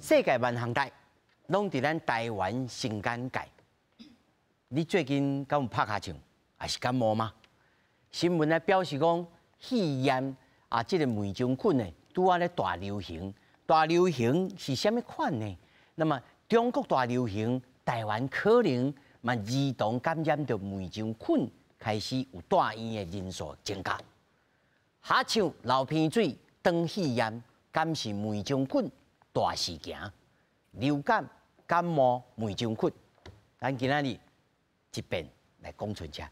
世界万行带拢伫咱台湾新干界。你最近敢有拍卡唱，还是感冒吗？新闻咧表示讲，肺炎这个梅将菌呢，拄仔咧大流行。大流行是虾米款呢？那么中国大流行，台湾可能嘛儿童感染着梅将菌，开始有住院的人数增加。哈唱流鼻水、长肺炎，敢是梅将菌大事件？流感、感冒、梅将菌，咱今仔日一遍来讲出遮。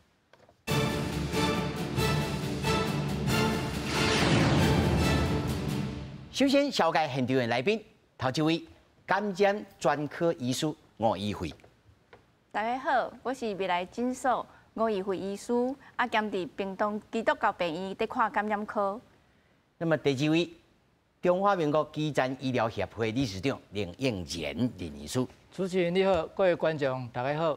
首先，小介现场的来宾，头一位感染专科医师吴怡慧。大家好，我是未来诊所吴怡慧医师，兼伫屏东基督教病院伫看感染科。那么第二位，中华民国基层医疗协会理事长林应然林医师。主持人你好，各位观众大家好。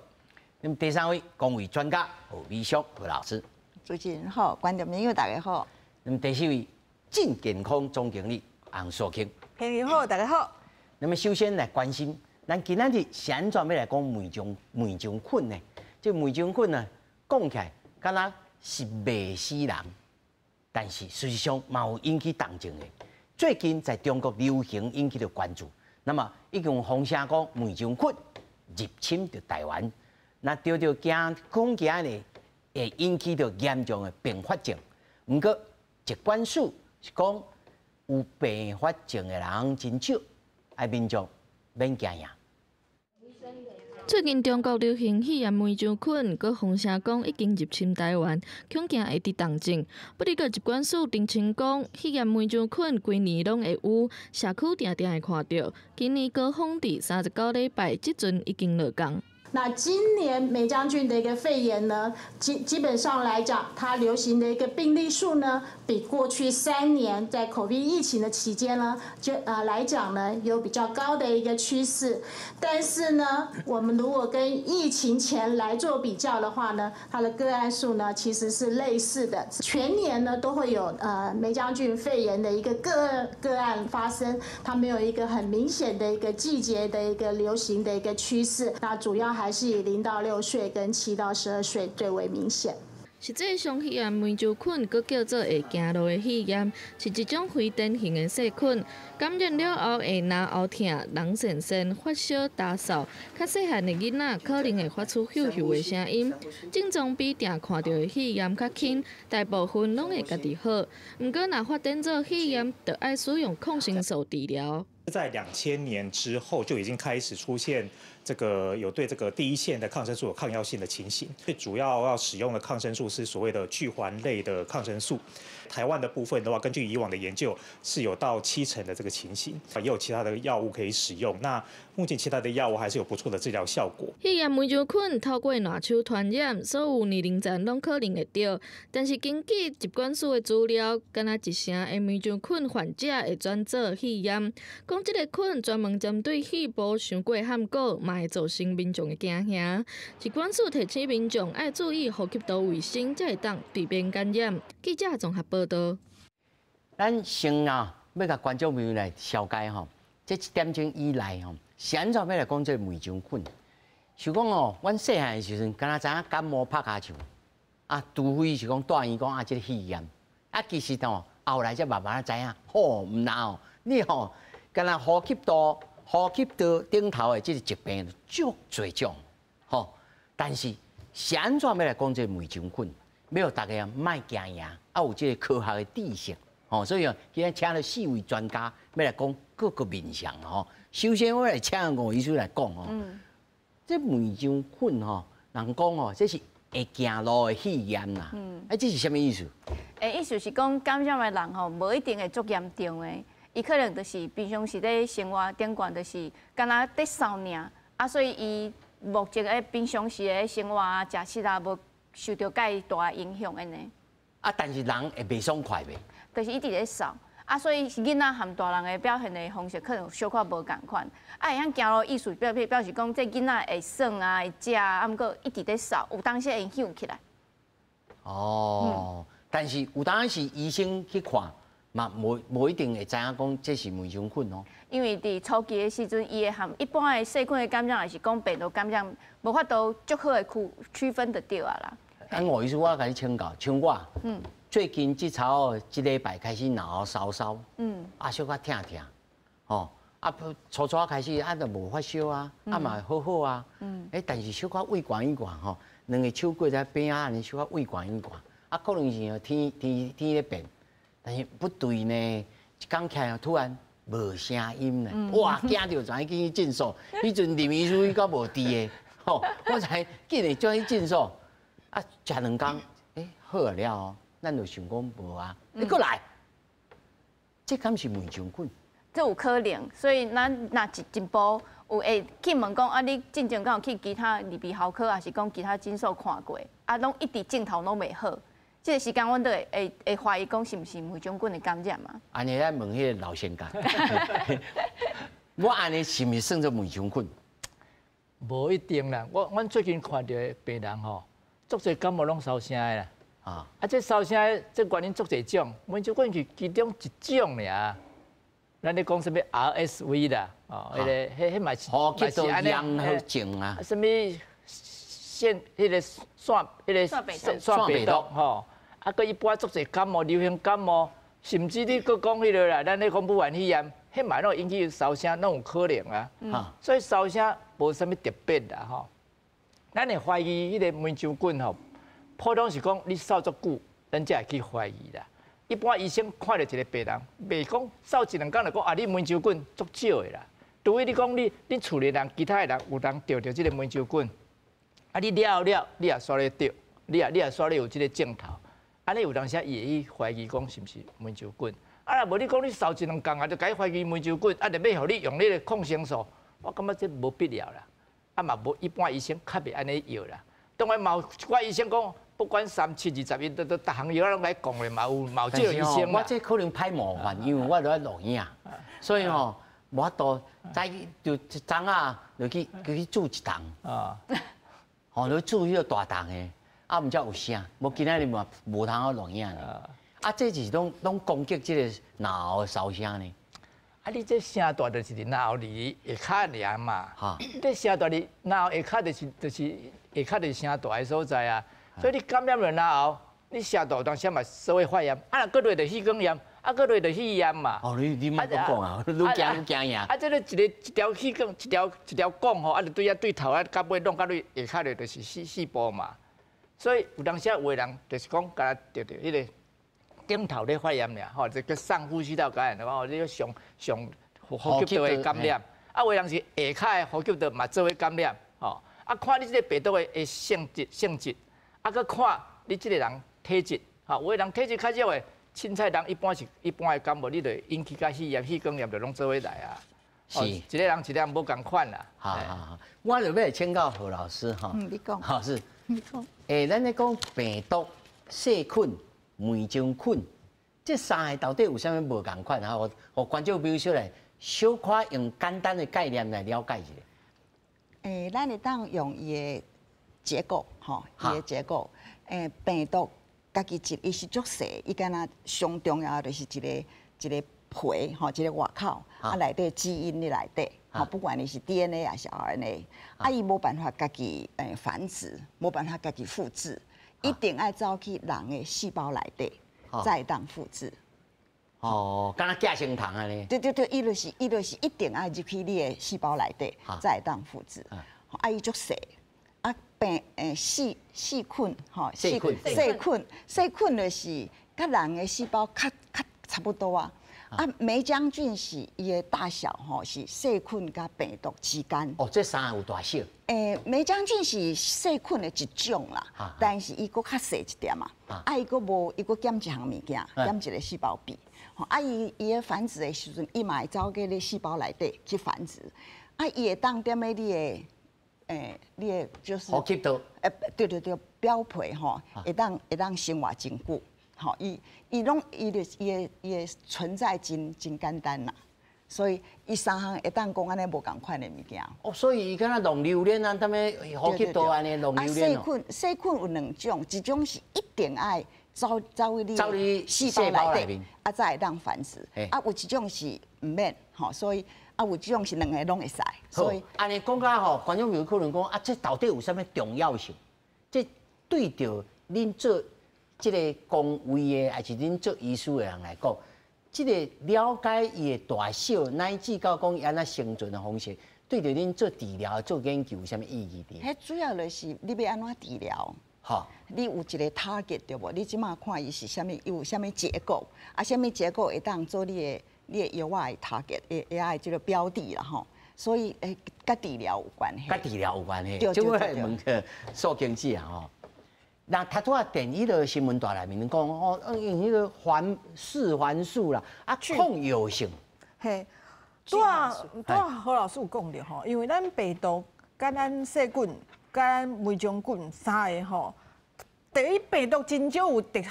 那么第三位，公卫专家何美淑何老师。主持人好，观众朋友大家好。那么第四位，健健康总经理洪素卿。朋友好，大家好。那么首先来关心，咱今仔日是安怎要来讲梅将菌呢？这梅将菌呢，讲起来敢若是袂死人，但是实际上嘛有引起动静的。最近在中国流行引起了关注，那么已经有风声讲梅将菌入侵着台湾，那着讲惊呢会引起着严重的并发症。不过疾管署是讲有并发症的人真少，爱民众免惊呀。最近中国流行肺炎梅将菌，佮风声讲已经入侵台湾，恐惊会得动静。不过，疾管署澄清讲，肺炎梅将菌规年拢会有，社区定定会看到。今年高峰第39礼拜，即阵已经落降。那今年梅将军的一个肺炎呢，基本上来讲，它流行的一个病例数呢，比过去3年在 COVID 疫情的期间呢，来讲呢，有比较高的一个趋势。但是呢，我们如果跟疫情前来做比较的话呢，它的个案数呢其实是类似的，全年呢都会有梅将军肺炎的一个个案发生，它没有一个很明显的一个季节的一个流行的一个趋势。那主要还是以0到6岁跟7到12岁最为明显。实际上，肺炎梅将菌，佮叫做会行路的肺炎，是一种非典型的细菌。感染了后会拿喉痛、人痠痠、发烧、打扫。较细汉的囡仔可能会发出咻咻的声音，症状比定看到的肺炎较轻，大部分拢会家己好。不过，若发展做肺炎，就要使用抗生素治疗。在2000年之后就已经开始出现有对这个第一线的抗生素有抗药性的情形。最主要使用的抗生素是所谓的聚环类的抗生素。台湾的部分的话，根据以往的研究是有到70%的这个情形，也有其他的药物可以使用。那目前其他的药物还是有不错的治疗效果。肺炎梅将菌透过烂手传染，所有年龄层拢可能会得。但是根据疾管署的资料，敢若1成的梅将菌患者会转做肺炎。讲这个菌专门针对肺部伤过喊过，嘛会造成民众的惊吓。疾管署提醒民众要注意呼吸道卫生，才会当避免感染。记者综合报道。咱先要甲观众朋友来了解这1点钟以来是安怎要来讲这梅将菌？是讲阮细汉的时阵，敢若知影感冒拍卡唱，除非是讲住院讲这个肺炎，其实后来才慢慢知影，唔难你敢若呼吸道顶头的这个疾病足侪种，但是是安怎要来讲这个梅将菌？要大家莫惊呀，有这个科学的知识，所以今日请了4位专家要来讲各个面向首先我来请吴医师来讲这梅将菌人讲这是会行路的肺炎啦，这是什么意思？意思是讲感染的人无一定会足严重的。伊可能就是平常时咧生活顶悬，就是敢若得扫尔，所以伊目前诶平常时诶生活食食无受到介大影响安尼。但是人会袂爽快袂？就是一直咧扫，所以囡仔和大人诶表现的方式可能有小可无共款。会晓行路意思表示讲，这囡仔会耍会食，毋过一直咧扫，有当时会响起来。但是有当时医生去看。嘛无一定会知影讲这是霉菌菌哦。因为伫初期的时阵，伊会含一般的细菌的感染，还是讲病毒感染，无法度足好的区分得到啊啦。我意思我甲你请教，像我，最近即操一礼拜开始脑烧，小可疼，吼，初开始就无发烧啊，嘛好啊，但是小可畏寒吼，两个手过在边啊，安尼小可畏寒，可能是天咧变，但是不对呢，一讲起来突然。无声音呢，哇！惊到知影去诊所，迄阵林医师伊到无治的，吼，我才竟然转去诊所，食2工，好了哦，咱就想讲无啊，你过来，这敢是霉菌菌？这有可能，所以咱若一步有会去问讲你进前敢有去其他耳鼻喉科，还是讲其他诊所看过，拢一直镜头拢袂好。这个时间，阮都会怀疑讲是毋是霉菌菌的感染嘛？安尼来问迄个老先生，我安尼是毋是算作霉菌菌？无一定啦，阮最近看到的病人吼，足侪感冒拢烧声的啦。这烧声的这原因足侪种，霉菌菌是其中一种尔。咱咧讲什么 RSV 啦，迄嘛是，呼吸道炎好症啊。什么迄个腺病毒吼。佮一般足侪感冒、流行感冒，甚至你佮讲迄个啦，咱咧讲武汉肺炎，迄嘛拢引起烧声，拢有可能啊。所以烧声无啥物特别啦吼。咱会怀疑迄个霉菌菌吼，普通是讲你烧足久，咱才会去怀疑啦。一般医生看到一个病人，袂讲烧1、2工就讲你霉菌菌足少的啦。除非你讲你厝里人、其他的人有人得着即个霉菌菌，你了，你也煞咧得，你也煞咧有即个症头。安尼有当时伊会去怀疑讲是毋是霉菌菌，若无你讲你烧1、2工就该怀疑霉菌菌，就要互你用迄个抗生素，我感觉这无必要啦，嘛无一般医生较袂安尼药啦。当然嘛有一寡医生讲，不管3、7、21，都逐项药拢来讲咧，嘛有这个医生我这可能歹模范，因为我都在录影，所以吼无法度，就一钟啊，就去煮一档，就煮迄个大档的。毋则有声，无今仔日嘛无通好录影咧。这是拢攻击即个脑后烧声呢。你这声大就是伫脑后里下骹尔嘛。这声大伫脑后下骹就是下骹就是声大的所在啊。所以你感染了脑后，你声大当时嘛稍微发炎，若搁落就气管炎，搁落就肺炎嘛。你莫讲啊，愈惊呀。这个一条气管一条管吼，就对头到尾弄到你下骹咧，就是细胞嘛。所以有当时有的人就是讲，甲得着迄个顶头咧发炎俩，吼，这个上呼吸道感染，然后你上呼吸道的感染，有的人是下骹的呼吸道嘛做为感染，吼，看你这个病毒的性质，搁看你这个人体质，吼，有的人体质较弱的，凊彩人一般的感冒，你就引起甲肺炎、气管炎就拢做伙来啊。是，一个人无共款啦。好，我就要请教何老师哈。你讲。好是。你讲。咱咧讲病毒、细菌、霉菌菌，这3个到底有啥物无共款哈？我观众朋友小来小可用简单的概念来了解一下。咱会当用伊的结构，吼，伊的结构。病毒家己伊是足细，伊敢若上重要就是一个皮，吼，一个外口，内底基因咧内底，吼，不管你是 DNA 还是 RNA，伊无办法家己繁殖，无办法家己复制，一定爱走去人的细胞内底，再当复制。敢若寄生虫安尼。对，伊就是一定爱入去你的细胞内底，再当复制。伊足细，细菌，吼，细菌就是甲人的细胞较差不多啊。霉菌菌是伊的大小吼，是细菌甲病毒之间。这3个有大小。霉菌菌是细菌的一种啦，但是伊搁较细一点嘛。伊搁减一项物件，减一个细胞壁。伊的繁殖的时阵，伊嘛会走去你细胞内底去繁殖。伊会当踮咧你的就是呼吸道。对，表皮吼，会当生活真久。好，伊的存在真简单啦，所以伊3项会当讲安尼无共款的物件。所以伊敢若弄榴莲啊，踮咧呼吸道安尼弄榴莲细菌有2种，一种是一定爱走你细胞内底，啊，才会当繁殖。啊，有一种是唔免，吼，所以啊，有一种是两个拢会使。所以，安尼讲甲吼，观众朋友可能讲啊，这到底有啥物重要性？这对着恁做这个公卫的，还是恁做医师的人来讲，这个了解伊的大小，乃至到讲伊安怎生存的方式，对着恁做治疗、做研究有啥物意义的？迄主要就是你要安怎治疗。好，你有一个 target 对无？你即马看伊是啥物，有啥物结构，啊，啥物结构会当做你的药啊的 target， 的这个标的啦吼。所以甲治疗有关系。甲治疗有关系。对。即我来问个苏经济啊吼，那他拄啊电伊个新闻大内面讲哦，用迄个四环素啦，啊抗药性。嘿，拄啊何老师有讲着吼，因为咱病毒、甲咱细菌、甲咱霉菌三个吼，第一病毒真少有特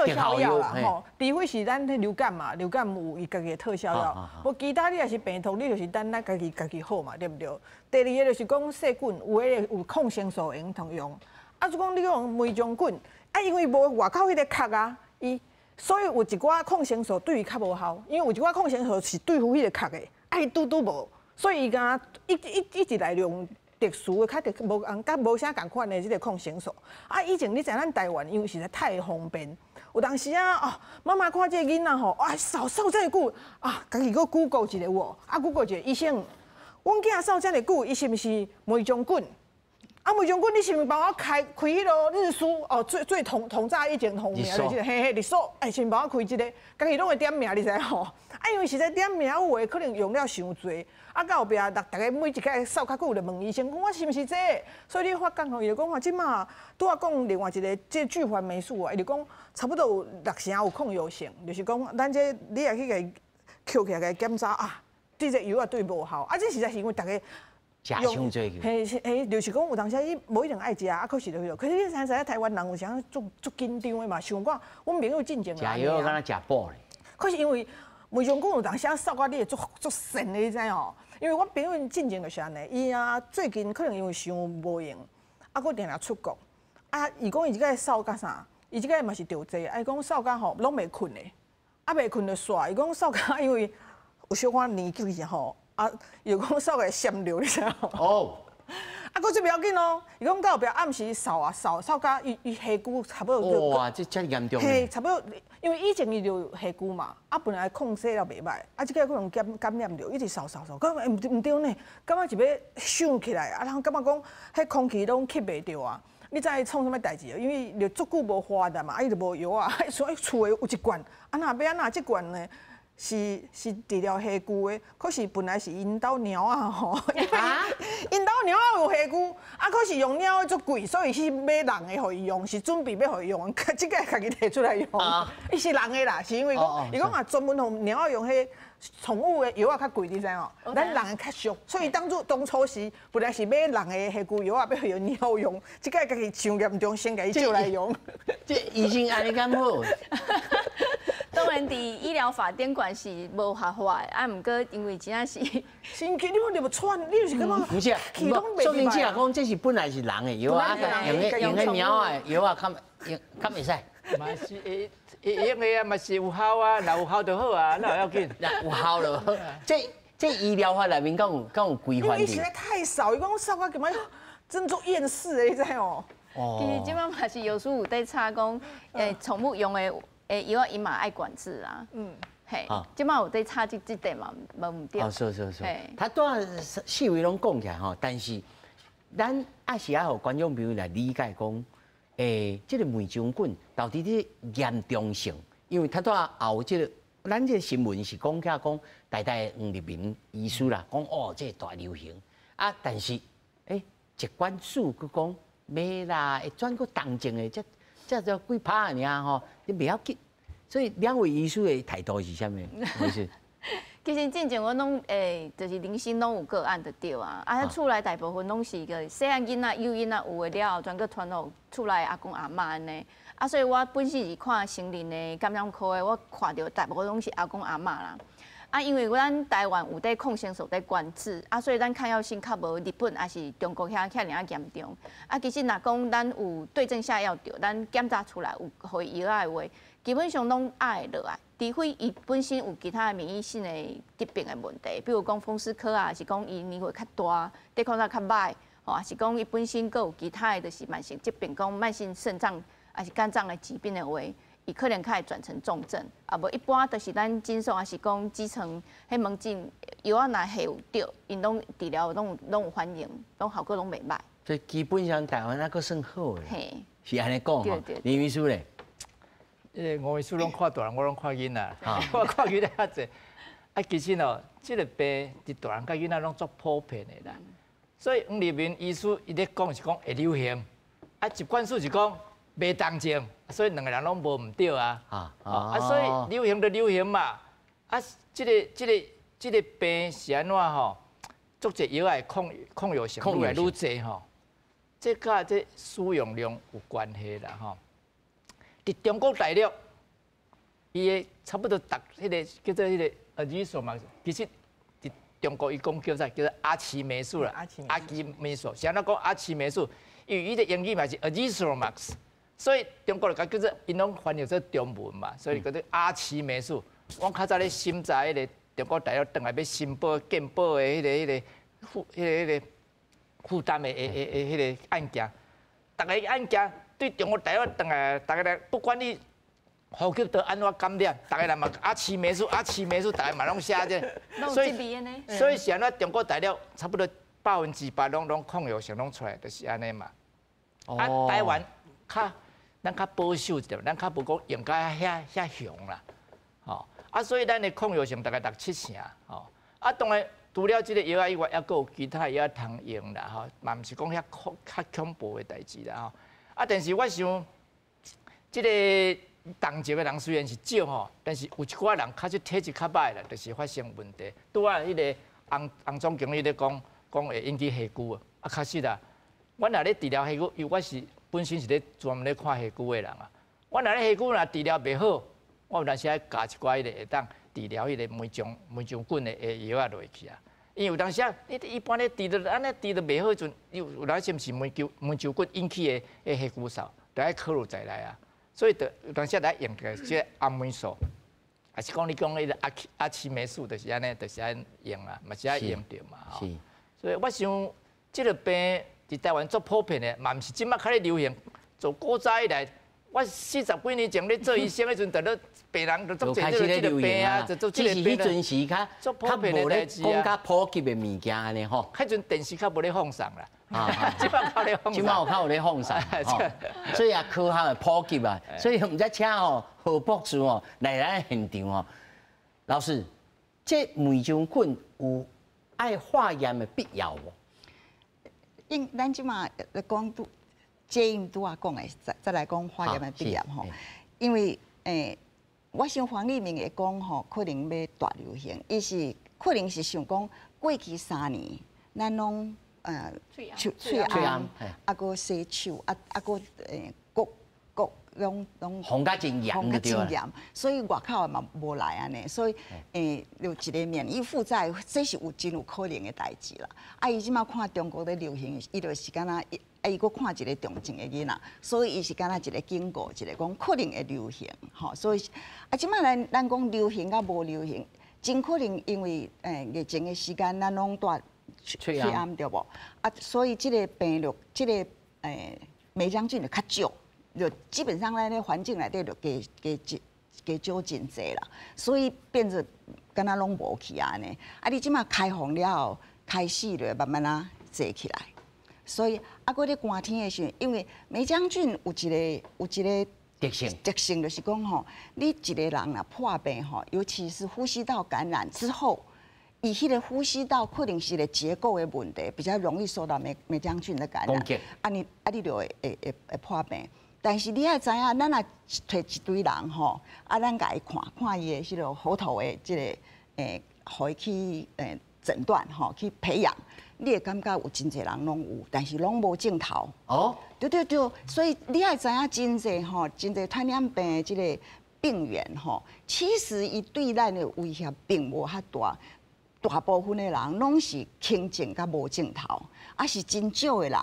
效药啦吼，除非是咱流感嘛，流感有伊家己的特效药。无其他你若是病毒，你就是等咱家己好嘛，对不对？第二个就是讲细菌有迄个有抗生素会通用。啊，就讲你讲霉菌菌，啊，因为无外口迄个壳啊，所以有一寡抗生素对伊较无效，因为有一寡抗生素是对付迄个壳的，啊，伊拄无，所以伊敢一直来用特殊的、较无啥共款的即个抗生素。啊，以前你知咱台湾因为实在太方便，有当时啊，哦，妈妈看这个囡仔吼，啊，扫这久啊，家己搁 Google 一下有，啊 Google 一下医生，阮囝扫这么久，伊是毋是霉菌菌？啊，霉菌菌，你是毋是帮我开迄个日书哦？最同早以前同名就是嘿日数，是毋帮我开一个，家己拢会点名，你知吼？啊，因为实在点名有诶，可能用了伤侪，啊，到后壁大家每一个扫较久，就问医生讲我是毋是这个？所以你发觉吼，伊就讲话即马拄啊讲另外一个这聚环霉素啊，伊就讲差不多有60%有抗药性，就是讲咱这你也去给扣起来检查啊，这个药啊对无效，啊，这实在是因为大家。食伤济个，嘿，就是讲有当时伊无一定爱食，啊，可是就可是你知影台湾人有啥足紧张的嘛？想讲，阮朋友进前食药敢若食饱咧。可是因为霉菌菌有当时啊扫到你会足神的，你知吼？因为我朋友进前就是安尼，伊啊最近可能因为伤无用，啊，佫定定出国，啊，伊讲伊即个扫甲啥？伊即个嘛是着济，啊，伊讲扫甲吼拢袂困的，啊袂困就煞，伊讲扫甲因为有小可年纪吼。啊，又讲扫个闪流，你知影？哦。啊，佫最不要紧哦。伊讲到后壁暗时扫甲伊下骨差不多。哇，这遮严重。嘿，差不多，因为以前伊就下骨嘛，啊本来控制了袂歹，啊即个可能感染着，一直扫，感觉唔对呢，感觉一要想起来，啊，然后感觉讲，迄空气拢吸袂着啊。你知创啥物代志？因为就足久无花的嘛，啊伊就无药啊，所以厝诶有一罐，啊若要安那即罐呢？是治疗下骨的，可是本来是因兜猫啊吼，因兜猫啊有下骨，啊可是用猫的足贵，所以是买人的互伊用，是准备要互伊用，即个家己摕出来用，伊是人的啦，是因为讲，伊讲啊专门互猫用迄宠物的药啊较贵，你知哦，咱人的较俗，所以当初时本来是买人的下骨药啊，要互伊猫用，即个家己伤严重，先家己借来用。这医生安尼敢好？当然，伫医疗法典管是无合法的，啊，毋过因为真正是，神经你无就要喘，你就是感觉不是啊，说明这啊讲这是本来是人的药啊，用个猫的药啊，较袂使。嘛是用的啊，嘛是有效啊，若有效就好啊，哪要紧？有效就好。这医疗法内面敢有规范的？因为实在太少，伊讲扫到根本真做厌世的，你知哦？其实即摆嘛是药师有在查讲，宠物用的。药啊，伊嘛爱管制啊，嘿，即摆有在差这点嘛，无对。是，他当然细微拢讲起来吼，但是咱还是要互观众朋友来理解讲，这个霉菌菌到底的严重性，因为他当然后这个咱这个新闻是讲起来讲，大黄立明医师啦，讲哦，这大流行啊，但是疾管署佮讲没啦，会转个重症的这就几趴尔吼，你袂要紧。所以两位医师的态度是啥物回事？其实之前我拢就是零星拢有个案的对啊，啊厝内大部分拢是个细汉囡仔、幼囡仔有的了后，转个传互厝内阿公阿嬷安尼。啊，所以我本身是看成人的感染科的，我看到大部分拢是阿公阿嬷啦。因为咱台湾有在抗生素在管制，所以咱抗药性较无日本还是中国遐尔严重。其实若讲咱有对症下药着，咱检查出来有互伊药的话，基本上拢爱落来。除非伊本身有其他的免疫性的疾病的问题，比如讲风湿科还是讲伊年岁较大，抵抗力较歹，还是讲伊本身佫有其他的就是慢性疾病，讲慢性肾脏还是肝脏的疾病的话。伊可能较会转成重症，无一般就是咱诊所还是讲基层迄门诊药啊，若下有着，因拢治疗拢有反应，拢效果拢袂歹。所以基本上台湾那个算好的，嘿，是安尼讲吼。林医师咧，吴医师拢看大人，我拢看囡仔，我看囡仔较济。其实哦，这个病伫大人甲囡仔拢足普遍的啦。所以黄立明医师伊咧讲是讲会流行，一贯数是讲袂当症。所以两个人拢无唔对啊，所以流行就流行嘛，这个病是安怎吼？足侪药的抗药性愈来愈侪吼，这甲这使用量有关系啦吼。伫中国大陆，伊的差不多迄个叫做迄个azithromycin，其实伫中国伊讲叫啥？叫做阿奇霉素啦，阿奇霉素，是安怎讲阿奇霉素？因为伊的英语嘛是azithromycin。所以中国就叫做，因拢翻译做中文嘛，所以叫做阿奇霉素。我较早咧审查迄个中国大陆转来要申报健保的迄个负担的迄个案件，逐个案件对中国大陆转来，逐个不管你呼吸道安怎感染，逐个人嘛阿奇霉素，阿奇霉素，逐个嘛拢写这。所以是安怎中国大陆差不多100%拢抗药性拢出来，就是安尼嘛。台湾咱较保守一点，咱较无讲用甲遐凶啦，所以咱的抗药性大概60%，当然除了这个药以外，还佫有其他药通用啦，嘛毋是讲遐恐怖的代志啦，但是我想，这个重症的人虽然是少但是有一寡人确实体质较歹啦，就是发生问题。拄啊，迄个洪总经理咧讲会引起下肢确实啦，我若咧治疗下肢，因为我是。本身是咧专门咧看下肢的人啊，我若咧下肢若治疗袂好，我有当时爱加一寡迄个会当治疗迄个梅将菌的药啊落去啊。因为有当时啊，你一般咧治得安尼治得袂好时阵，有当时毋是梅将菌引起的下肢扫，就爱考虑再来啊。所以有当时来用个即个阿霉素，还是讲你讲迄个阿奇霉素，就是安尼，就是安用啊，嘛是爱用着嘛吼。所以我想即个病。伫台湾做普遍的，嘛毋是即马较咧流行。从古早以来，我40几年前咧做医生迄阵，就咧病人就做这个病啊，就做这个病啊。只是迄阵时较无咧讲较普及的物件安尼吼。迄阵电视较无咧放送啦，即马较咧放送。即马有较有咧放送，所以也科学的普及啊。所以毋知请何博士来咱现场老师，这梅将菌有爱化验的必要无？咱即马来讲接应拄啊讲的，再来讲化验的必要吼。因为我想黄立明会讲吼，可能要大流行，伊是可能是想讲过去3年，咱拢喙癌，个洗手，个各拢红甲真严，所以外口嘛无来安尼，所以有一个免疫负债，这是真有可能的代志啦。伊即马看中国咧流行，伊就是敢若伊佫看一个重症的囡仔，所以伊是敢若一个警告，一个讲可能会流行，所以即马咱讲流行甲无流行，真可能因为疫情的时间，咱拢带喙癌对无？所以即个病毒，即个梅将军就较少。就基本上咱咧环境内底就加少真济啦，所以变作敢若拢无去安尼。你即马开放了后，开始就慢慢啊坐起来。所以搁咧寒天的时候，因为梅将军有一个特性就是讲吼，你一个人若破病吼，尤其是呼吸道感染之后，伊迄个呼吸道可能是个结构的问题，比较容易受到梅将军的感染。你就会破病。但是你爱知影，咱若摕一堆人吼，咱甲伊看伊的迄个喉头的即个互伊去诊断吼，去培养，你会感觉有真侪人拢有，但是拢无症头。对，所以你爱知影真侪吼，真侪传染病的即个病原吼，其实伊对咱的威胁并无遐大。大部分的人拢是轻症甲无症头，啊是真少的人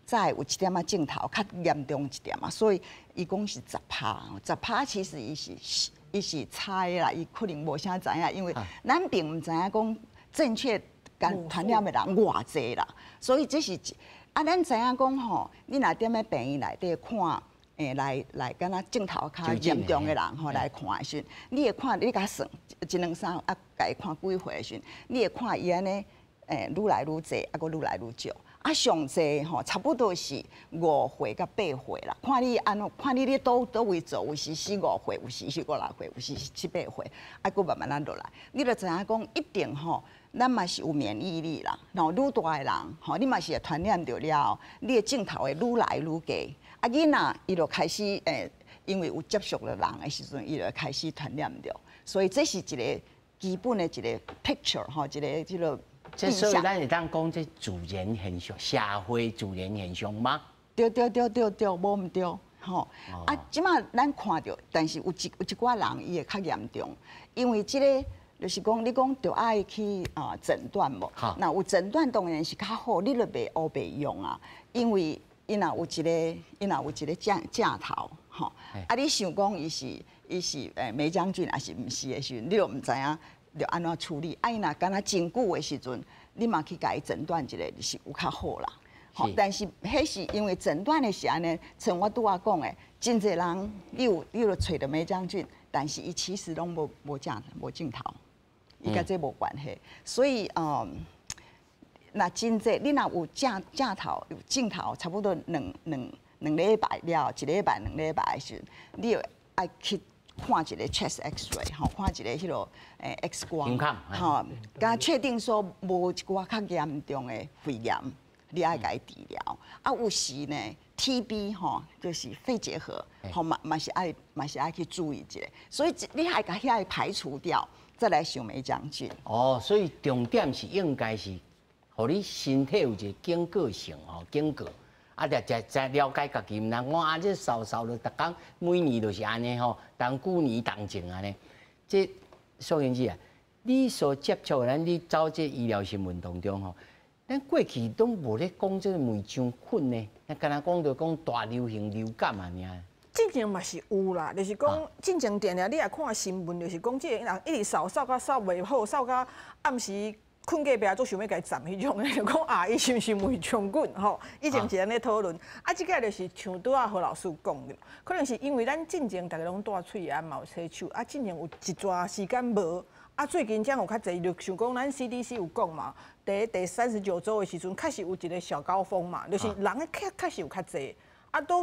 才有一点仔症头较严重一点嘛，所以伊讲是10%，10%其实伊是猜啦，伊可能无啥知影，因为咱并唔知影讲正确感传染的人偌济啦，所以这是啊，咱知影讲吼，你若踮咧病院内底看。来，敢若症头较严重的人吼，来看的时，你会看，你甲算1、2、3啊，甲伊看几回的时，你会看伊安尼，愈来愈济，啊，搁愈来愈少。啊，上济吼，差不多是5回到8回啦。看你安怎，看你咧倒位做，有时4、5回，有时是5、6回，有时是7、8回，啊，搁慢慢啊落来。你就知影讲，一定吼，咱嘛是有免疫力啦。然后愈大的人，吼，你嘛是会传染着了，你的症头会愈来愈低。啊，囡仔伊就开始因为有接触了人的时阵，伊就开始传染着，所以这是一个基本的一个 picture 吼，一个即个。所以咱会当讲这自然现象，社会自然现象吗？对，无毋对，吼。啊，即马咱看到，但是有一寡人伊会较严重，因为即个就是讲，你讲就爱去诊断无？那有诊断当然是较好，你就袂乌白用啊，因为。伊若有一个镜头，吼，啊，你想讲伊是梅将军，还是毋是的时阵，你就毋知影要安怎处理。啊，伊若敢若真久的时阵，你嘛去甲伊诊断一下，就是有较好啦。吼，但是迄是因为诊断的是安尼，像我拄仔讲的，真侪人你有找到梅将军，但是伊其实拢无镜头，伊甲这无关系，所以那真济，你若有镜头，差不多两礼拜了，1礼拜、2礼拜的时，你要爱去看一个 chest X-ray 吼，看一个迄落X 光，吼，甲确定说无一寡较严重的肺炎，你爱甲伊治疗。啊，有时呢 TB 吼，就是肺结核，吼嘛是爱去注意一下，所以你还甲遐排除掉，再来想梅将军。哦，所以重点是应该是。互你身体有一个警觉性吼，警觉，啊，再了解家己，毋通我啊这扫就逐工每年就是安尼吼，当旧年当前安尼。这苏英姐啊，你所接触咱你走这医疗新闻当中吼，咱过去都无咧讲这梅将菌呢，咱敢若讲到讲大流行流感啊尔。进前嘛是有啦，就是讲进前定定你也看新闻，就是讲这个人一直扫到袂好，扫到暗时。困隔壁都想要甲伊站迄种的，就讲啊，伊是毋是梅将军吼？以前是安尼讨论，啊，即个就是像拄仔何老师讲的，可能是因为咱进前大家拢戴喙安嘛有洗手，啊，进前有一段时间无，啊，最近才有较侪，就像讲咱 CDC 有讲嘛，第39周的时阵，确实有一个小高峰嘛，就是人确实有较侪。啊，拄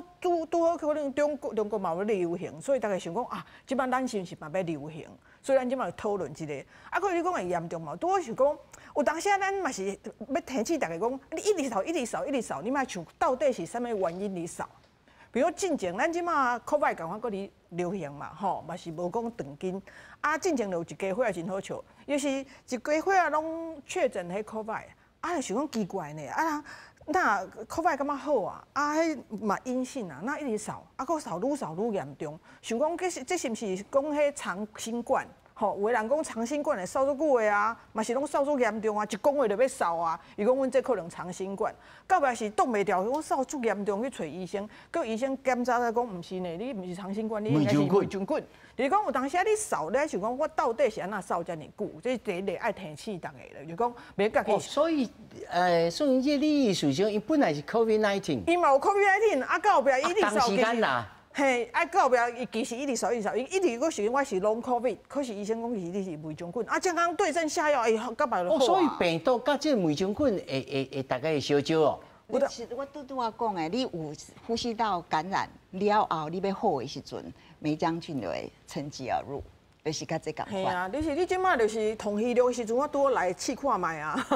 好可能中国嘛有流行，所以大家想讲啊，即摆咱是毋是嘛要流行？所以咱即摆讨论一个。啊，可是你讲会严重嘛？拄好想讲，有当时咱嘛是要提醒大家讲，你一直扫，你莫想到底是啥物原因你扫？比如进前咱即摆 COVID 赶快搁哩流行嘛，吼，嘛是无讲长紧。啊，进前就有一家伙真好笑，又是一家伙拢确诊迄 COVID， 啊，就想讲奇怪呢，啊。那 COVID 感觉好啊，啊，迄嘛阴性啊，那一直扫，啊，搁扫愈严重。想讲这是毋是讲迄长新冠？吼，有个人讲长新冠会扫足久的啊，嘛是拢扫足严重啊，一个月就要扫啊。伊讲阮这可能长新冠，到尾是挡袂掉，讲扫足严重去找医生，佮医生检查才讲毋是呢，你毋是长新冠，你应该是梅将军。就是讲有当时你扫，你想讲我到底是安怎扫遮尔久？这第一个爱提醒大家咧，就讲别家己。所以宋英姐，你意思是伊本来是 COVID-19， 伊嘛有 COVID-19，啊，到后壁伊直扫时间啦。嘿，啊，到后壁伊其实一直扫，伊一直我想我是 long COVID， 可是医生讲你是梅将军，啊，健康对症下药，哎，到摆就好啊。所以病毒甲这梅将军会大概会相招哦。我拄仔讲的，你有呼吸道感染了后，你要好的时阵，梅将军就会趁机而入，就是甲这共款。系啊，你即摆就是同气流的时阵，我拄好来试看卖啊，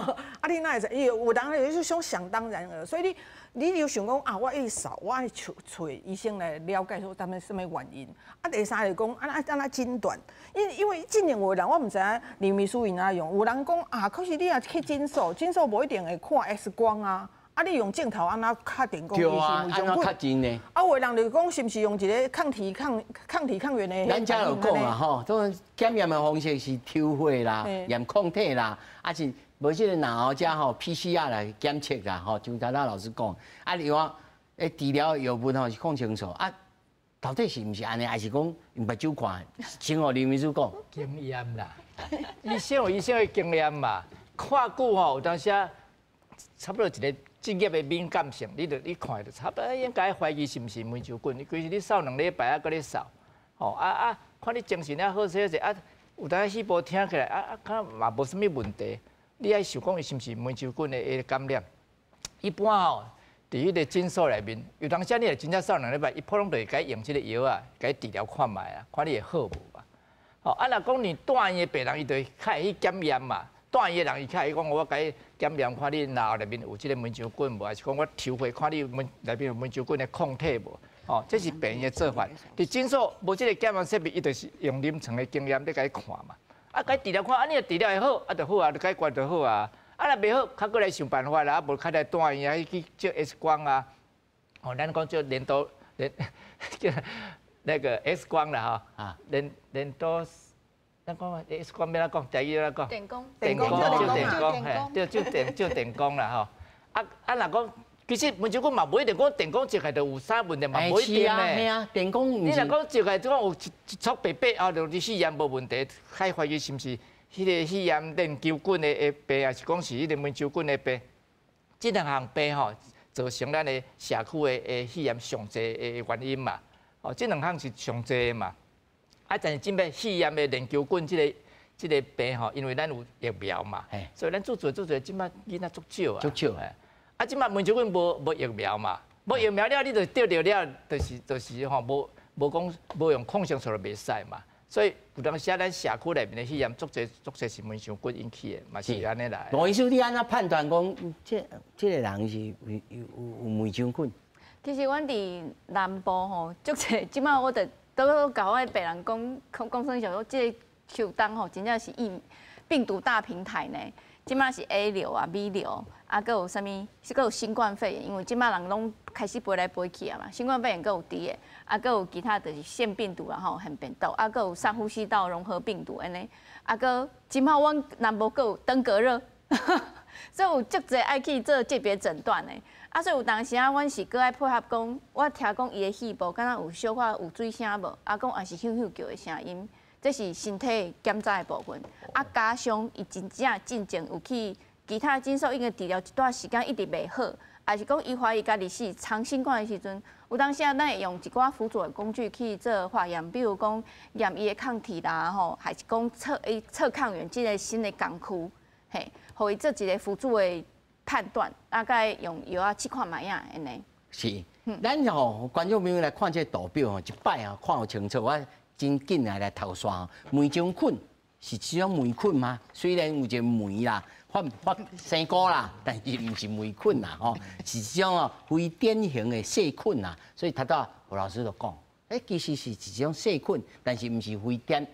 啊，你哪会知？有人就是想当然尔，所以你就想讲啊，我一直扫，我爱找医生来了解说他们什么原因。啊，第三就讲安怎诊断，因为今年有人我唔知影林秘书因怎用，有人讲啊，可是你也去诊所无一定会看 X 光啊。啊，你用镜头安那卡电工，对啊，安怎较真呢？啊，有的人就讲是不是用一个抗体抗原的？咱家有讲啊，吼，都检验的方式是抽血啦、验抗体啦，啊是无即个然后加吼 PCR 来检测啦，吼，就刚刚老师讲，啊，另外治疗药物吼是讲清楚啊，到底是毋是安尼，还是讲用目睭看？请我林秘书讲。经验啦，医生有医生的经验嘛，看久吼，有当时啊，差不多一个职业的敏感性，你看就差不多应该怀疑是毋是梅酒菌。你其实你扫2礼拜啊，搁咧扫，吼看你精神啊好势啊，有当细胞听起来看嘛无啥物问题。你爱想讲伊是毋是梅酒菌的感染？一般吼，伫迄个诊所内面，有当时你真正扫2礼拜，伊普通就会甲用即个药啊，甲治疗看卖啊，看你会好无啊？吼若讲你住院的病人，伊就较会去检验嘛。住院的人伊较会讲，我甲伊检验看你脑内面有即个梅酒菌无，还是讲我抽血看你内面有梅酒菌的抗体无？哦，这是病院的做法。伫诊所无即个检验设备，伊就是用临床的经验咧甲伊看嘛。啊，甲伊治疗看，你若治疗会好，就好啊，就解决就好啊。啊，若袂好，较过来想办法啦，啊，无较来住院啊，去照 X 光啊。哦，咱讲叫叫那个 X 光啦，哈，啊，连多。咱讲 X 光要怎讲？台语要怎讲？电工，照电工，嘿，照电工啦，吼。若讲，其实梅酒菌嘛，无一定讲电工照起来就有啥问题嘛，无一定呢。系啊，电工。你若讲照起来，讲有一撮白白后，就你试验无问题，还怀疑是毋是迄个试验链球菌的病，还是讲是迄个梅酒菌的病？这两项病吼，造成咱的社区的试验上济的原因嘛。哦，这两项是上济的嘛。但是真要试验的链球菌这个病吼，因为咱有疫苗嘛，所以咱做即摆囡仔足少啊。足少即摆梅酒菌无疫苗嘛，无疫苗了，你就得着了，就是吼无讲无用抗生素就袂使嘛。所以有当时咱社区内面的试验足侪是梅酒菌引起的，嘛是安尼来。罗医师，你安怎判断讲这个人是有梅酒菌？其实阮伫南部吼，足侪即摆我都甲我病人讲声想说，这个秋冬吼，真正是病毒大平台呢。即摆是 A 流啊、B 流，啊，搁有啥物？搁有新冠肺炎，因为即摆人拢开始飞来飞去啊嘛。新冠肺炎搁有伫的，啊，搁有其他就是腺病毒啦吼，腺病毒，啊，搁有上呼吸道融合病毒安尼，啊，搁即摆阮南部搁有登革热，所以有足侪爱去做级别诊断的。啊，所以有当时啊，阮是搁爱配合讲，我听讲伊的细胞敢若有小可有水声无，啊，讲也是咻咻叫的声音，这是身体检查的部分。啊，加上伊真正进前有去其他诊所已经治疗一段时间一直袂好，还是讲伊怀疑家己是长新冠的时阵，有当时啊，咱会用一寡辅助的工具去做化验，比如讲验伊的抗体啦吼，还是讲测抗原这个新的工具，嘿，互伊做一个辅助的判断，大概用药啊去看卖啊，安尼。是，咱吼观众朋友来看这图表吼，一摆啊看有清楚，我真紧来头刷。梅种菌是这种霉菌吗？虽然有一个霉啦，发生菇啦，但是唔是霉菌啦，吼，是这种哦非典型的细菌啦。所以他到胡老师就讲，其实是一种细菌，但是唔是非典，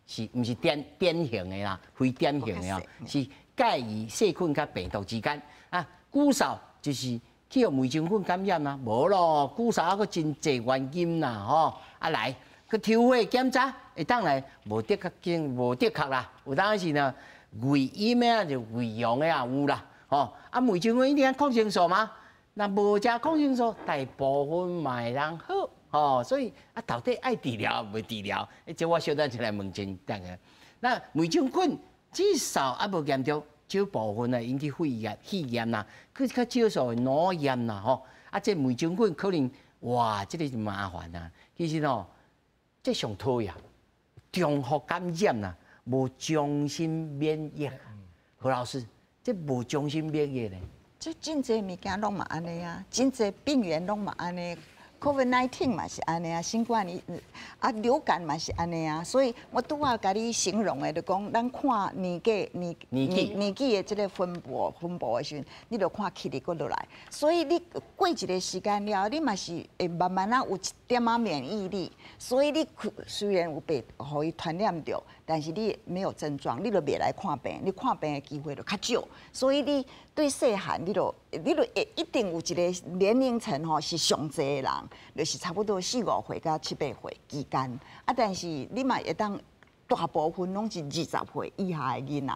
是唔是典型的啦，非典型的哦，是介于细菌甲病毒之间啊。古少就是去用梅种菌感染啦，无咯，古少还佫真侪原因啦，吼，啊来。去抽血检查，会当来无的确啦，有当是呢胃炎的就胃阳的也有啦，吼啊梅种菌一定要抗生素吗？那无食抗生素，大部分嘛会人好，吼，所以啊到底爱治疗未治疗？这我小等一来问清大家。那梅种菌至少啊无严重，少部分啊引起肺炎啦，佮较少数脑炎啦，吼啊这梅种菌可能哇，这个就麻烦啦，其实吼。这上讨厌，中和感染啦，无中心免疫。何老师，这无中心免疫咧？这真侪物件拢嘛安尼啊，真侪病原拢嘛安尼。COVID-19 嘛是安尼啊，新冠流感嘛是安尼啊，所以我拄仔甲你形容的，就讲咱看年纪的这个分布的时阵，你就看起哩搁落来。所以你过一个时间了，你嘛是会慢慢有一点仔免疫力。所以你虽然有被互伊传染着，但是你没有症状，你就袂来看病，你看病的机会就较少。所以你对细汉你就你就会一定有一个年龄层吼是上济的人，就是差不多4、5岁到7、8岁之间。啊，但是你嘛会当大部分拢是20岁以下的囡仔，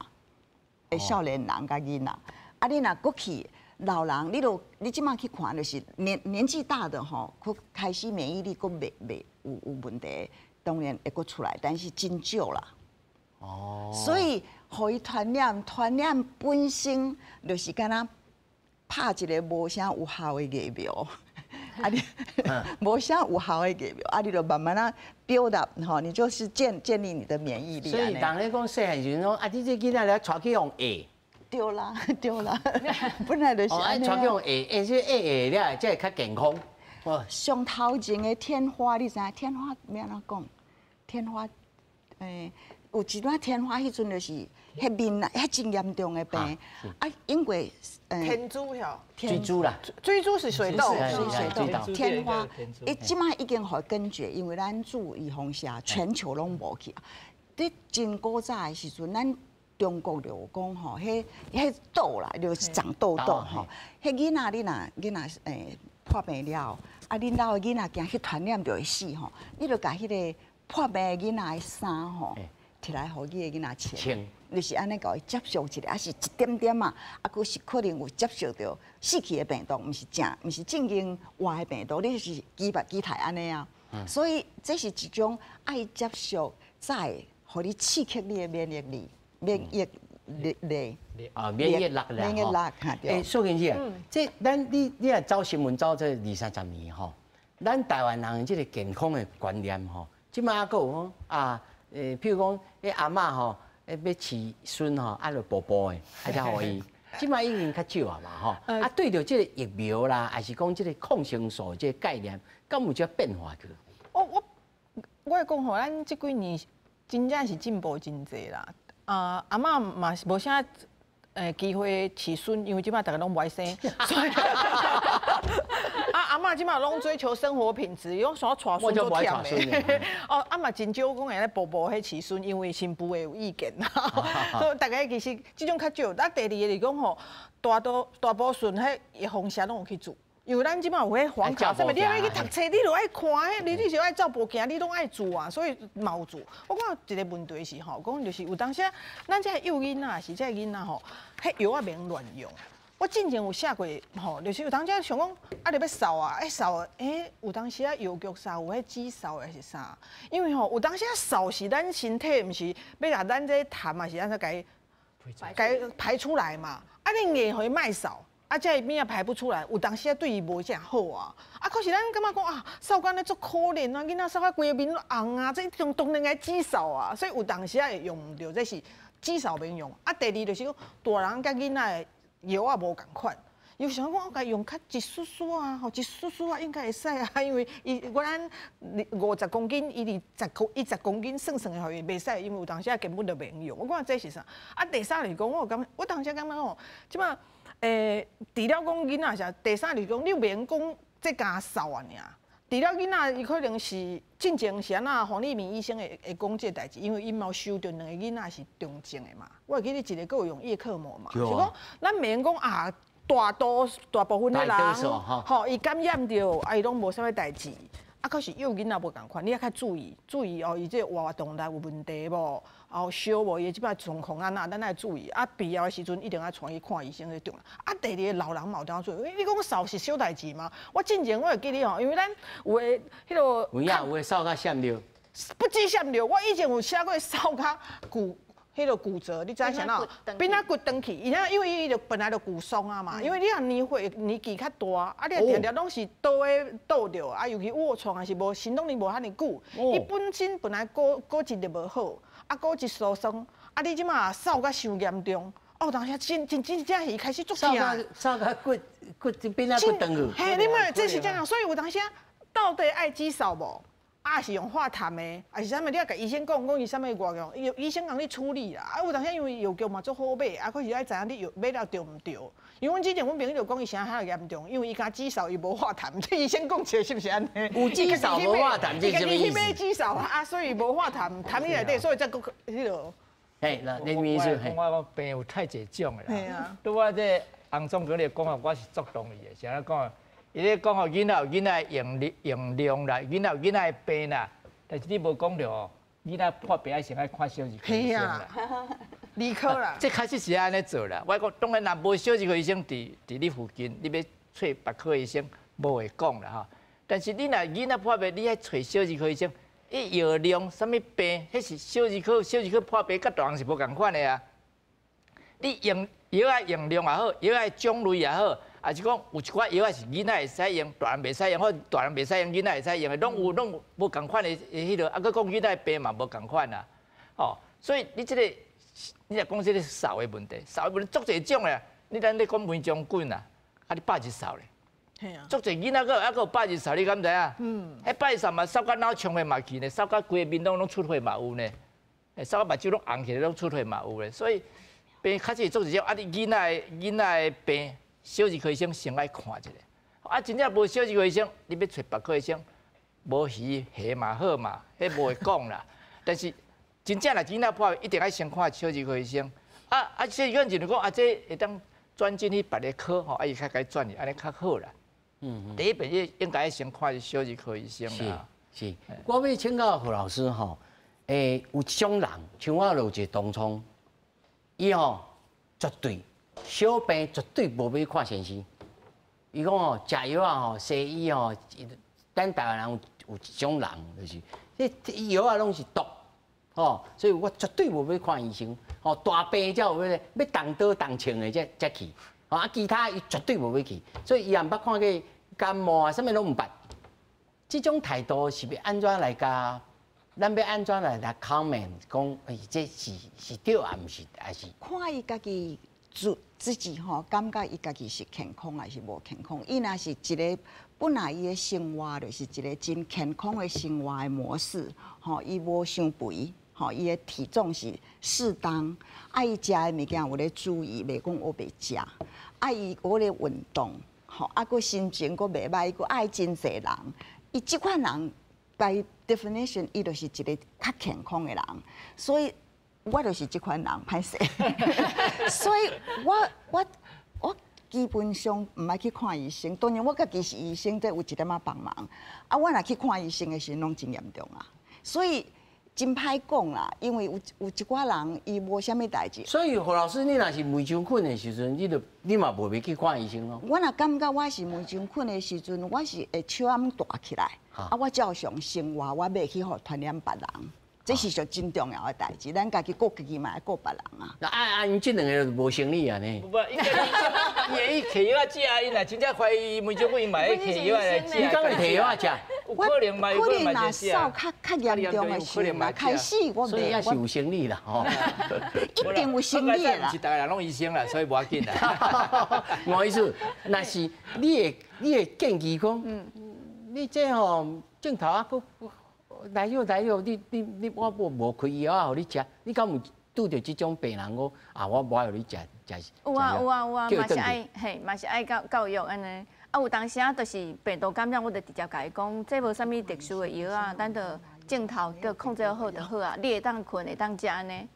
的少年人甲囡仔。啊，你若过去老人，你即马去看，就是年纪大的吼，佫开始免疫力佫未有问题，当然会佫出来，但是真少啦。哦。所以，互伊传染本身就是敢若拍一个无啥有效的疫苗，啊你无啥有效的疫苗，啊你就慢慢啊build up，吼，你就是建立你的免疫力。所以人咧讲细汉时阵讲，啊你这囡仔咧带去用下。对啦，本来就是安尼。带去用下，这下了，才会较健康。上头前的天花，你知影？天花要安怎讲？天花，有一段天花，迄阵就是迄面遐真严重的病，啊，因为天珠哟，水珠啦，水珠是水痘，水痘，天花，即摆已经互根绝，因为咱注意风险，全球拢无去。伫真古早的时阵，咱中国就有讲吼，迄痘啦，就是长痘痘吼。迄囡仔你若破病了，啊，恁老的囡仔惊去传染就会死吼。你就甲迄个破病的囡仔的衫吼，摕来互你的囡仔穿，就是安尼甲伊接受一下，啊是一点点嘛，啊，佫是可能有接受到死去的病毒，毋是正经活的病毒，你就是机体安尼啊。所以这是一种爱接受，才会互你刺激你的免疫力。免疫力啊，免疫力啦，免疫力哈。苏建姐，这你也走新闻走这20-30年吼，咱台湾人这个健康的观念吼，即摆还佫有讲啊，譬如讲，迄阿嬷吼，要饲孙吼，啊，就抱抱的，啊，才互伊。即摆已经较少啊嘛吼，啊，对着这个疫苗啦，还是讲这个抗生素这个概念，敢有这变化去？我会讲吼，咱这几年真正是进步真侪啦。阿嬷嘛是无啥机会饲孙，因为即摆大家拢不爱生，所以阿嬷即摆拢追求生活品质，伊讲想要带孙都忝的。哦，嘛真少讲会咧步步迄饲孙，因为新妇会有意见啦。所以大家其实即种较少。啊，第二个是讲吼，大部孙迄风险拢有去做。因为咱即摆有迄黄卡，啥物你要去读册，你就爱看迄，你就爱照步行，你拢爱做啊，所以嘛有做。我讲一个问题是吼，讲就是有当时咱这幼囡仔是这囡仔吼，迄药啊免乱用。我之前有写过吼，就是有当时想讲啊，你要扫啊，扫有当时啊药局啥有迄止扫还是啥？因为吼有当时扫是咱身体，毋是要甲咱这痰嘛是安怎解排出来嘛？啊，你硬互伊卖扫。啊，这伊边啊排不出来，有当时啊对伊无啥好啊。啊，可是咱感觉讲啊，扫干咧足可怜啊，囡仔扫啊规个面红啊，这当然该止扫啊。所以有当时啊会用唔到，这是止扫免用。啊，第二就是讲大人甲囡仔药啊无共款，有想讲我该用较一丝丝啊，吼一丝丝啊应该会使啊，因为我咱50公斤，伊10公斤算的，互伊袂使，因为有当时啊根本就免用。我讲这是啥？啊，第三就是讲我当时感觉吼，即摆。除了讲囡仔啥，第三就是讲你免讲这家扫啊尔。除了囡仔，伊可能是进前是安那黄立明医生会讲这代志，因为伊嘛收到2个囡仔是重症的嘛。我会记得一个有用叶克膜嘛，是讲咱免讲啊，大部分的人吼，伊感染着，啊伊拢无啥物代志。啊，可是幼囡仔无共款，你要较注意哦，伊这活动力有问题无？后烧无？伊即摆状况安那，咱爱注意。啊，必要的时阵一定要带伊看医生去重。啊，第二个老人嘛有当注意，你讲扫是小代志嘛？我之前我会记得吼，因为咱有诶迄落有诶扫较闪着，不止闪着，我以前有写过扫较迄个骨折，你知影啥喏？变啊骨断去，因为伊就本来就骨松啊嘛。因为你若年纪较大，啊，你常常拢是倒着，啊，尤其卧床还是无行动力无遐尼久，伊本身本来骨质就无好，啊，骨质疏松，啊，你即马扫甲伤严重，哦，当时真正是开始做痛。扫甲骨变啊骨断去。嘿，你们这是这样，所以有当时到底爱止扫无？啊，是用化痰的，还是啥物？你要甲医生讲伊啥物外用，医生帮你处理啦。啊，有当时因为药局嘛足好买，啊，可是爱知影你药买了对毋对？因为阮之前阮朋友就讲伊啥遐严重，因为伊敢止扫伊无化痰，这医生讲起来是不是安尼？有止扫无化痰，这什么意思？伊去买止扫啊，所以无化痰，痰你内底，所以才个迄落。嘿，那你意思？我病有太侪种的啦。系啊，拄我这洪总经理讲法，我是足同意的。是安怎讲啊？伊咧讲吼，囡仔有囡仔用量啦，囡仔有囡仔的病啦，但是你无讲着哦，囡仔破病爱先爱看小儿科医生啦。理科啦，这开始是安尼做啦。我讲当然，若无小儿科医生伫你附近，你要找别科医生，无会讲啦吼。但是你若囡仔破病，你爱找小儿科医生，伊药量啥物病，迄是小儿科破病，甲大人是无共款的啊。你用药啊用量也好，药啊种类也好，还是讲有一寡药啊是囡仔会使用，大人袂使用，或大人袂使用，囡仔会使用的，拢无共款的迄落，啊，佮讲囡仔病嘛无共款啦。哦，所以你即个。你若讲这个扫的问题，扫的问题足侪种咧。你咱咧讲梅将军啦，啊你8日扫咧，系啊，足侪囡仔个8日扫，你敢知啊？迄8日扫嘛，扫到脑充血嘛去呢，扫到规个面拢出血嘛有呢，扫到目睭拢红起来拢出血嘛有咧。所以病确实足侪种，啊你囡仔的病，小儿科医生先爱看一下。啊真正无小儿科医生，你要找别科医生，无鱼虾嘛好嘛，迄无会讲啦。但是真正啦，囡仔破一定要先看小儿科医生。小儿科就是讲这会当转进去别个科吼，伊较该转去，安尼较好啦。第一遍应该先看小儿科医生啦。是，我要请教何老师吼，有一种人，像我有一个同窗，伊吼绝对小病绝对无要看先生。伊讲吼，食药啊吼，西医吼，咱台湾人有一种人就是，这药啊拢是毒。哦，所以我绝对无要看医生。哦，大病才有要动刀动枪的才去。哦，啊，其他伊绝对无要去。所以伊也毋捌看过感冒啊，啥物拢毋捌。这种态度是要安怎来甲？咱要安怎来 comment 讲，这是对啊，毋是还是？看伊家己自己吼，感觉伊家己是健康还是无健康？伊若是一个本来伊的生活就是一个真健康的生活的模式，吼，伊无伤肥。吼，伊的体重是适当，伊食的物件有咧注意，袂讲我袂食，伊有咧运动，吼，个心情佫袂歹，佫爱真侪人，伊即款人 by definition， 伊就是一个较健康的人，所以我就是即款人，歹势，所以我基本上毋爱去看医生，当然我家己是医生，这有一点仔帮忙，我若去看医生的时阵，拢真严重啊，所以。真歹讲啦，因为有一寡人伊无啥物代志。所以何老师，你若是胃肠困的时阵，你嘛无要去看医生咯。我若感觉我是胃肠困的时阵，我是会手暗大起来，我照常生活，我袂去互传染别人，这是上真重要的代志。咱家己顾家己嘛，顾别人啊。那因这两个就无生理啊呢？不，应该伊摕药啊食，伊若真正怀疑胃肠困，伊嘛会摕药来食。你敢会摕药啊食？有可能嘛，有可能嘛，就是啊。较严重的时嘛，开始我所以也是有生理啦，吼。一定有生理啦。是大家人拢医生啦，所以无要紧啦。我意思，若是你会建议讲，你这吼镜头啊，来药，你我无开药啊，互你食，你敢有拄着这种病人我无互你食。有啊，嘛是爱教育安尼。有当时啊，就是病毒感染，我就直接甲伊讲，这无啥物特殊的药啊，咱就镜头就控制好就好啊。你会当困，会当食安尼，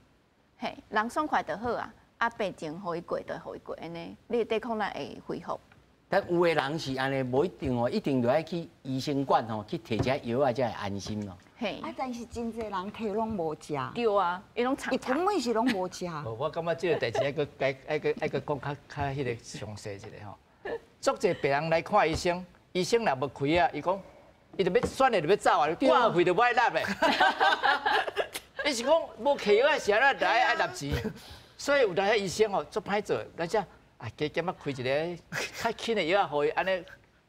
人爽快就好啊。病情互伊过就互伊过安尼，你的抵抗力会恢复。但有的人是安尼，无一定哦，一定就爱去医生馆吼，去摕只药啊，才会安心咯。但是真侪人摕拢无食。对啊，伊拢藏。伊根本是拢无食。我感觉这个代志爱个讲较迄个详细一下吼。足侪病人来看医生，医生若无开啊，伊讲，伊就要选的就要走啊，挂费就不爱纳的。伊是讲无开药时啊，就爱纳钱，所以有当迄医生吼足歹做，咱只加减啊开一个较轻的药啊，互伊安尼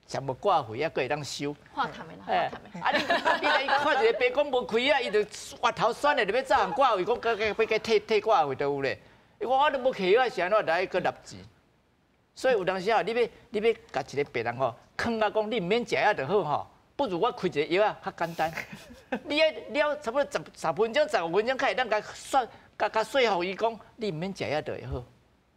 上无挂费啊，佫会当收。化痰的啦，化痰的。你来看一个病讲无开啊，伊就挖头选的就要走人挂费，讲要退挂费都有咧。伊讲我都无开药时啊，就爱佫纳钱。所以有当时啊，你要甲一个病人吼，坑啊讲你唔免食药就好吼，不如我开一个药啊较简单。你了差不多10分钟、15分钟，开始咱甲说服伊讲，你唔免食药就会好。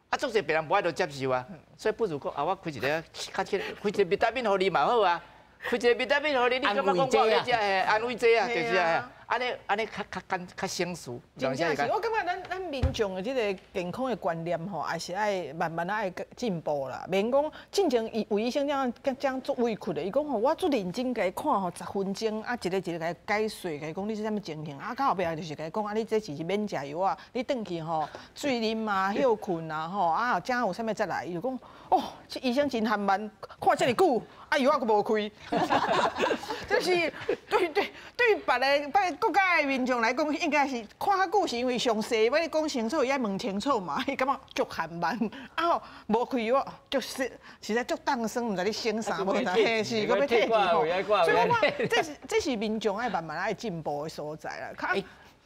啊，足侪病人无爱就接受啊，所以不如讲我开一个开一个维他命互你嘛好啊，开一个维他命互你，你感觉讲我要食安慰剂啊，就是啊，安尼较省事。真正是，我感觉咱民众的这个健康的观念吼，还是爱慢慢爱进步啦。免讲进前有医生这样做委屈的，伊讲吼，我做认真甲伊看吼10分钟，啊一个甲伊解说，甲伊讲你是啥物情形，啊到后壁就是甲伊讲，啊你这是免食药啊，你转去吼水啉啊、休困啊吼，啊正有啥物再来，伊就讲哦，这医生真含慢，看这么久，啊药啊佫无开，就是对于别个国家的民众来讲，应该是看较久是因为详细，要你讲清楚，伊爱问清楚嘛，伊感觉足含慢，啊吼无开药，就是实在足当生，毋知你省啥无哪嘿是，搁要退去吼，所以我讲这是民众爱慢慢爱进步的所在啦。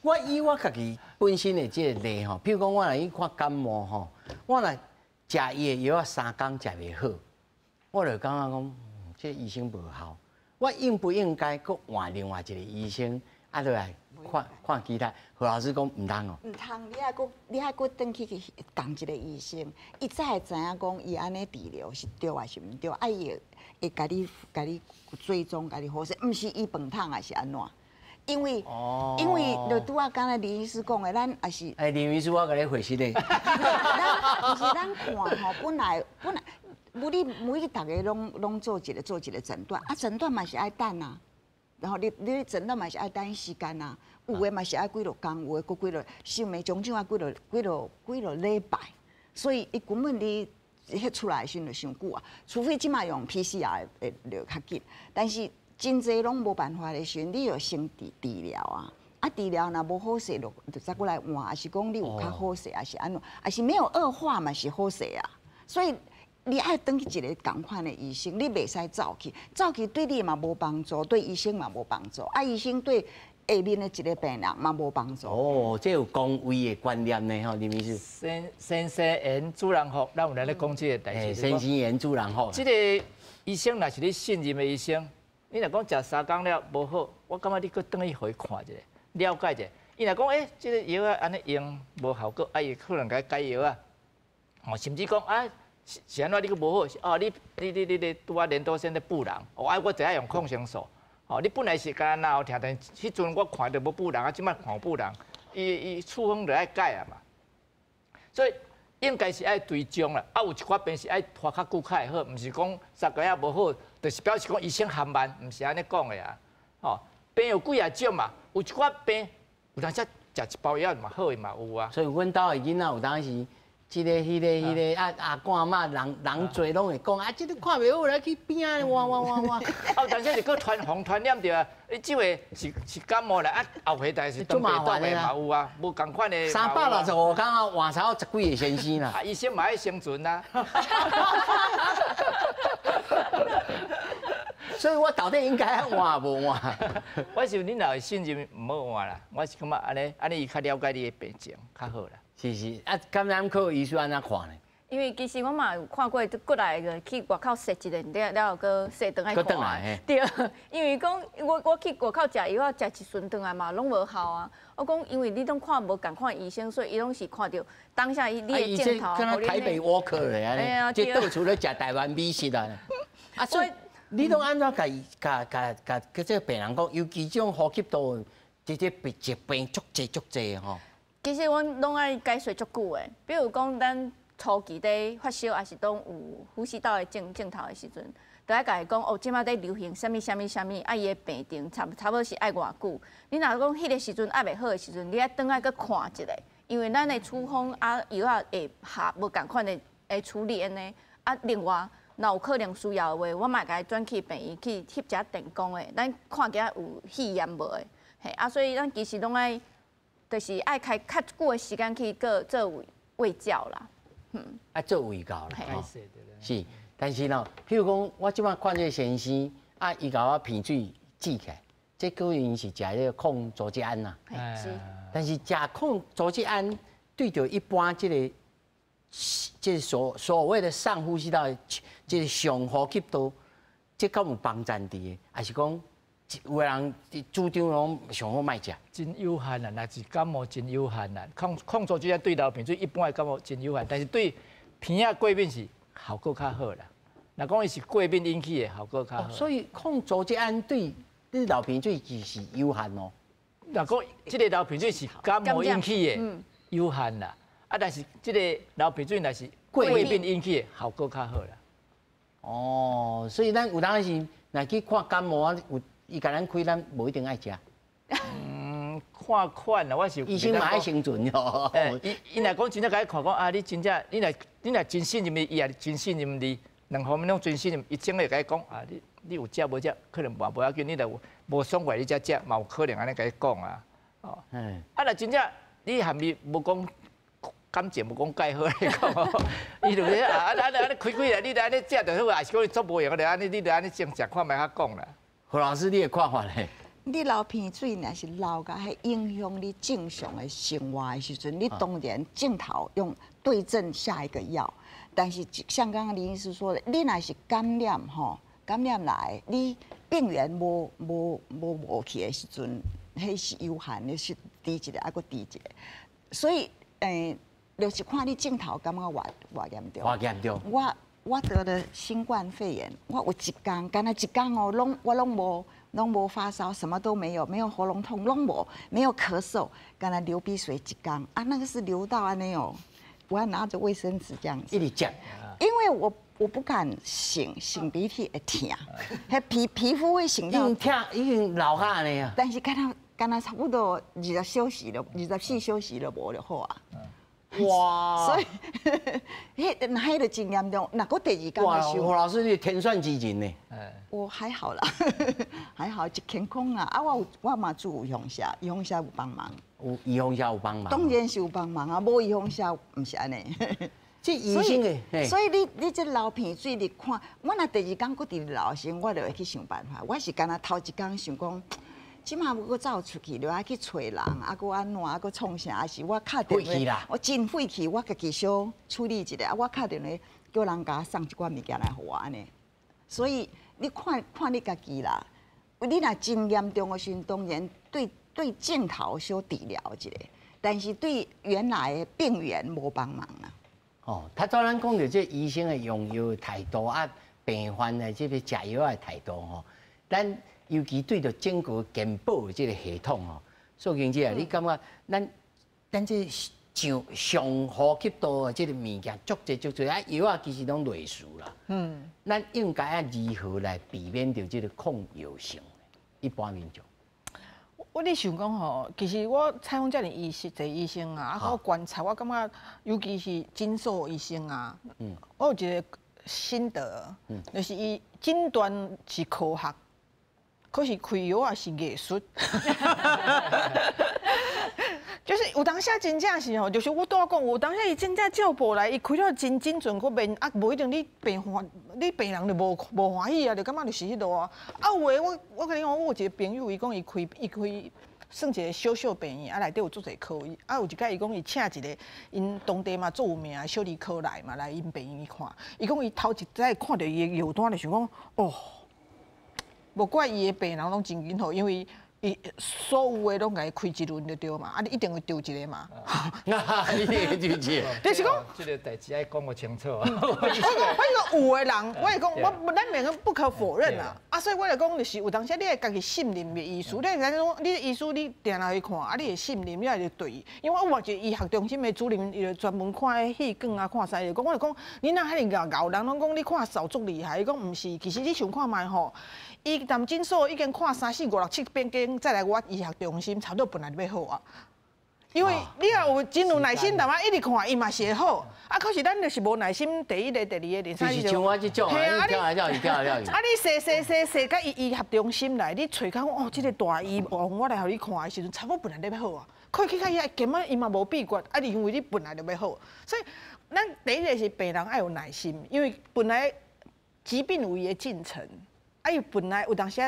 我以我家己本身的这个例吼，譬如讲我来去看感冒吼，我来食伊的药3天食袂好，我就感觉讲，这医生无效。我应不应该搁换另外一个医生，啊，落来看其他？何老师讲唔通哦。唔通，你还搁转去同一个医生，伊才会知影讲伊安尼治疗是对还是唔对，啊伊会甲你追踪，甲你好势，唔是伊饭桶还是安怎？因为就拄啊，刚才林医师讲的，咱也是。林医师，我甲你回信咧。咱是咱看吼，本来。你每个大家拢做一个诊断，啊诊断嘛是爱等啊，然后你诊断嘛是爱等时间啊，有的嘛是爱几落工，有的搁几落想的种种啊几落礼拜，所以伊根本你迄出来的时阵就伤久啊，除非即马用 PCR 会就较紧，但是真济拢无办法的时阵，你要先治疗啊。啊，治疗若无好势，就再过来换，还是讲你有较好势，还是安怎，还是没有恶化嘛是好势啊，所以。你爱等去一个同款的医生，你袂使走去对你嘛无帮助，对医生嘛无帮助，啊医生对下面的一个病人嘛无帮助。哦，这有公卫的观念呢，吼，林医师。先生言主人福，咱有来咧讲这个代志。先生言主人福。这个医生若是你信任的医生，你若讲食3天了无好，我感觉你搁等去互伊看一下，了解一下。伊若讲这个药啊安尼用无效果，啊伊可能该改药啊，哦，甚至讲啊。是安怎你佫无好？哦，你拄啊连多先咧布人，哦，我只爱用抗生素。哦，你本来是干哪有疼，但迄阵我看到无布人，啊，即摆看布人，伊处方就爱改啊嘛。所以应该是爱追踪啦。啊，有一寡病是爱拖较久较会好，毋是讲3个月无好，就是表示讲医生含慢，毋是安尼讲的啊。哦，病有几啊种嘛，有一寡病有当时食一包药嘛好的嘛有啊。所以阮兜的囡仔有当时。迄个阿公阿嬷人侪拢会讲啊，这个看袂好，来去边啊，哇！啊，但是是搁传染着啊，你即个是感冒啦，啊后回但是东北东的嘛有啊，无共款的。365天啊，换操10几个先生啦。啊，医生嘛爱生存啦。所以我到底应该换无换？我是你若信任唔好换啦，我是感觉安尼伊较了解你的病情较好啦。是啊，感染科医生安怎看呢？因为其实我嘛有看过，过来个去外口踅一阵，了后搁踅倒来看。对，因为讲我去外口食药，食一顺倒来嘛，拢无效啊。我讲因为你拢看无共款医生，所以伊拢是看到当下你的镜头。跟台北沃克嘞，安尼，即到处咧食台湾美食啊。啊，所以你拢安怎甲这个病人讲，尤其这种呼吸道这疾病足济吼。其实阮拢爱解说足久的，比如讲咱初期在发烧，还是当有呼吸道的症头的时阵，就爱甲伊讲哦，即马在流行什么，啊伊的病症差不多是爱偌久。你若讲迄个时阵爱袂好的时阵，你爱等下去看一下，因为咱的处方啊药啊会无共款的会处理安尼。啊，另外若有可能需要的话，我嘛甲伊转去病院去翕一下电工的，咱看起来有肺炎无的，嘿啊，所以咱其实拢爱。就是爱开较久的时间去做卫教啦，啊做卫教啦，是，但是呢，譬如讲，我即摆看这个先生，啊，伊甲我鼻水止起来，这可能是食迄个抗组织胺呐，是，但是食抗组织胺对着一般这所谓的上呼吸道这个上呼吸道，这敢有帮助的，还是讲？有个人主张拢上好卖食，真有限啦，若是感冒真有限啦。抗组织胺对流鼻水一般的感冒真有限，但是对鼻仔过敏是效果较好啦。若讲伊是过敏引起的，效果较好。所以抗组织胺对流鼻水是有限哦。若讲这个流鼻水是感冒引起的，有限啦。啊，但是这个流鼻水若是过敏引起的，效果较好啦。哦，所以咱有当时若去看感冒啊，有伊甲咱开，咱无一定爱食。看款啦，我是医生嘛爱生存哟。伊若讲真正甲伊看讲啊，你真正你若真信任伊，伊也真信任你，两方面拢真信任，伊整个甲伊讲啊，你有食无食，可能无要紧，你若有无爽快你才食，嘛有可能安尼甲伊讲啊。哦，啊，若真正你含义无讲感情，无讲介好来讲，伊就说啊，安尼开啦，你安尼食就好，还是讲你做无用，就安尼你就安尼先食看卖较讲啦。何老师，你的看法咧？你流鼻水若是流甲迄影响你正常的生活的时阵，你当然镜头用对症下一个药。但是像刚刚林医师说的，你若是感染吼，感染来，你病源无去的时阵，迄是有限的，是低一个，还佫低一个。所以就是看你镜头感觉偌严重。偌严重。我得了新冠肺炎，我有一天，干那一天哦，我拢无发烧，什么都没有，没有喉咙痛，拢无，没有咳嗽，干那流鼻水一天啊，那个是流到安尼哦，我要拿着卫生纸这样子。一直讲。因为我不敢擤鼻涕会痛，迄皮肤会擤到。已经老下安尼啊。但是干那差不多24小时了无就好啊。哇！所以，迄个真严重。那个第二天哇，何老师你天选之人呢？我还好啦，还好，一健康啊。啊，我嘛做医风社，医风社有帮忙。有医风社有帮忙。当然是有帮忙啊，无医风社唔是安尼。这医生的，所以你这流鼻水，你看，我若第二天搁伫流时，我就会去想办法。我是干那头一天想讲。即马要搁走出去，就爱去找人，啊，搁安怎，啊，搁创啥？还是我敲电话，我真晦气，我家己小处理一下，啊，我敲电话叫人家送一寡物件来互我安尼。所以你看你家己啦，你若真严重的时阵，当然对镜头小治疗一下，但是对原来的病源无帮忙啦。哦，他当然讲到这医生的用药态度啊，病患的这个食药的态度吼，咱。尤其对着整个健保的这个系统哦，苏经姐，你感觉咱这上好级度的这个物件，足侪啊药啊，其实拢类似啦。咱应该啊如何来避免掉这个抗药性？一般民众。我咧想讲吼，其实我采访遮尔医生啊，我观察，我感觉尤其是诊所医生啊，我有一个心得，就是伊诊断是科学。可是开药也是艺术，就是有当下真正是吼，就是我拄仔讲，有当下伊真正照步来，伊开了真精准个面，啊，无一定你病人就无欢喜啊，就感觉就是迄落啊。啊有诶，我跟你讲，我有一个朋友，伊讲伊开算一个小病院，啊内底有足侪科，啊有一摆伊讲伊请一个因当地嘛最有名诶小儿科来嘛来因病院看，伊讲伊头一载看到伊诶药单就想讲哦。无怪伊的病人拢真紧好，因为伊所有的拢甲伊开一轮就对嘛，啊你一定会丢一个嘛。你这个就是，就是讲，这个代志爱讲个清楚。我讲有的人，我是讲，咱每个不可否认啦。啊，所以我来讲就是有当时你会家己信任的医师，你会讲你的医师你定来去看，啊你会信任，你也就对。因为我有一个医学中心的主任，伊就专门看迄气管啊，看啥的。我就讲，你若遐尼咬人拢讲你看手足厉害，伊讲毋是，其实你想看卖吼。伊谈诊所已经看3、4、5、6、7遍间，再来我医学中心，差不多本来就要好啊。因为你若有真有耐心，淡仔一直看，伊嘛是会好。啊，可是咱就是无耐心，第一个、第二个、第三个。就是像我这种啊，你跳来跳去，跳来跳去。啊，你踅到医学中心来，你找看哦，这个大医王我来互你看的时阵，差不多本来就要好啊。可去遐根本伊嘛无秘诀，啊，因为你本来就要好，所以咱第一个是病人要有耐心，因为本来疾病有伊的进程。啊，伊本来有当时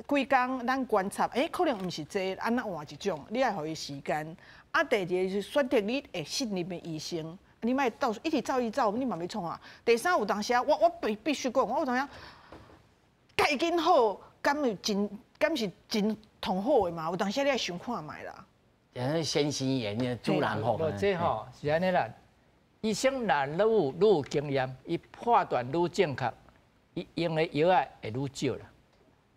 几工咱观察，可能毋是这安那换一种，你爱互伊时间。啊，第二个是选择你会信任的医生，你莫到一直走，你嘛要创啊。第三有当时我必须讲，我有当时介紧好，敢是真同好的嘛？有当时你爱想看卖啦。先生言的主人好。这吼是安尼啦，医生若愈有经验，伊判断愈正确。伊用的药啊会愈少啦。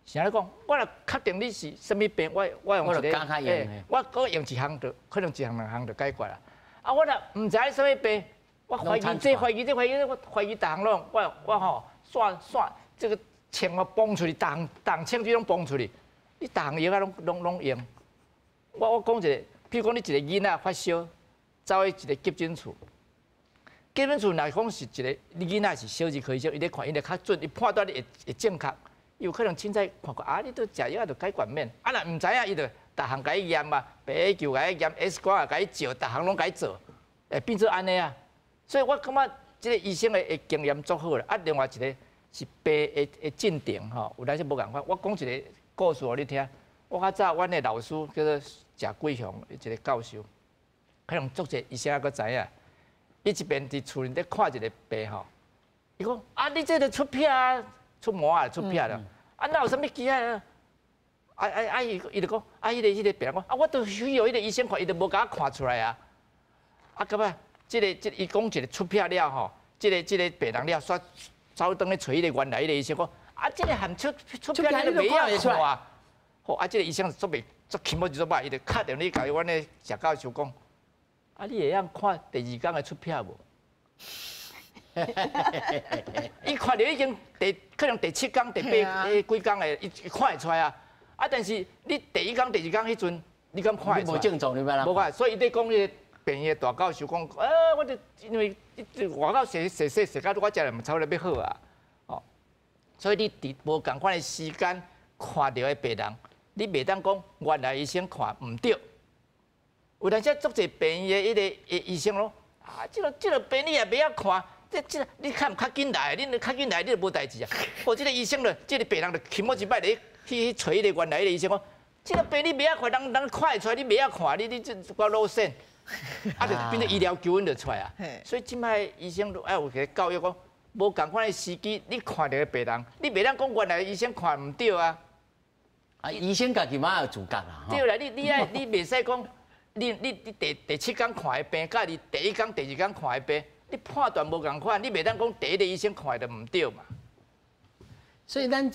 像你讲，我若确定你是什么病，我用一个，我用一项就可能一项两项就解决啦。啊，我若唔知什么病，我怀疑这怀疑这怀疑，我怀疑大行拢，我吼刷这个枪我崩出去，当枪就拢崩出去，你大行药啊拢用。我讲一个，譬如讲你一个囡仔发烧，走去一个急诊处。基本上来讲是一个，你囡仔是小儿科医生，伊咧看，伊咧较准，伊判断你会正确。伊有可能凊彩看看啊，你都食药就解决免。啊，若唔知影，伊就逐项甲伊验啊，白球甲伊验 ，X 光也甲伊照，逐项拢甲伊做，会变做安尼啊。所以我感觉即个医生的经验足好啦。啊，另外一个是病的鉴定吼，有当时无共款。我讲一个故事互你听。我较早阮的老师叫做谢贵雄，一个教授，可能足侪医生还佫知影。伊一边伫厝里咧看一个病吼，伊讲啊，你这个出血啊，出毛啊，出血了，啊，哪有啥物奇啊？伊就讲，迄个病人讲，啊，我都需要迄个医生看，伊都无甲我看出来啊。啊，咁啊，这个伊讲一个出血了吼，这个病人了，煞走转去找迄个原来迄个医生讲，啊，这个含出血你都袂晓看啊。好，啊，这个医生足起毛就足歹，伊就敲电话甲阮的谢教授讲。啊！你会晓看第二天的出血无？伊看到已经可能第7天、第8、几天的，伊看会出来啊！啊，但是你第1天、第2天迄阵，你敢看会出来？无症状，你要无看，所以伊咧讲迄个病院大教授讲，我就因为外口写到我食了，差不多要好啊！哦，所以你伫无共款的时间看到的病人，你袂当讲原来医生看唔对。有当时足侪病院的迄个医生咯，啊，这个病你也袂晓看，这你看较紧来，你较紧来，你就无代志啊。或这个医生了，这个病人就起码一摆咧去找迄个原来的医生讲，这个病你袂晓看，人看会出来，你袂晓看，你这我露馅，啊，就变成医疗纠纷就出来啊。所以即摆医生都要有个教育讲，无共款的时机，你看到个病人，你袂当讲原来的医生看唔对啊。啊，医生家己嘛有自觉啦。对啦，你袂使讲。你第7天看的病，甲你第1天、第2天看的病，你判断无共款，你袂当讲第一个医生看的就唔对嘛。所以咱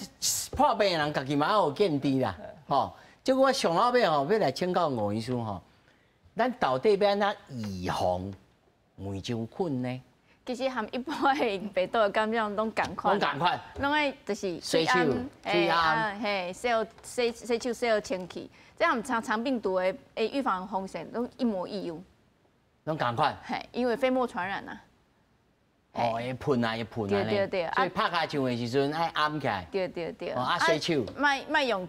破病的人家己嘛有见地啦，吼。即我上后尾吼要来请教吴医生吼，咱到底要安怎预防梅将菌呢？其实含一般的病毒的感染拢共款，拢爱就是洗手、洗手、洗好清气。这含肠病毒的预防风险都一模一样，拢共款。嘿，因为飞沫传染啊。哦，会喷啊，对。所以拍下枪的时阵爱按起来。对。哦，啊，洗手。莫用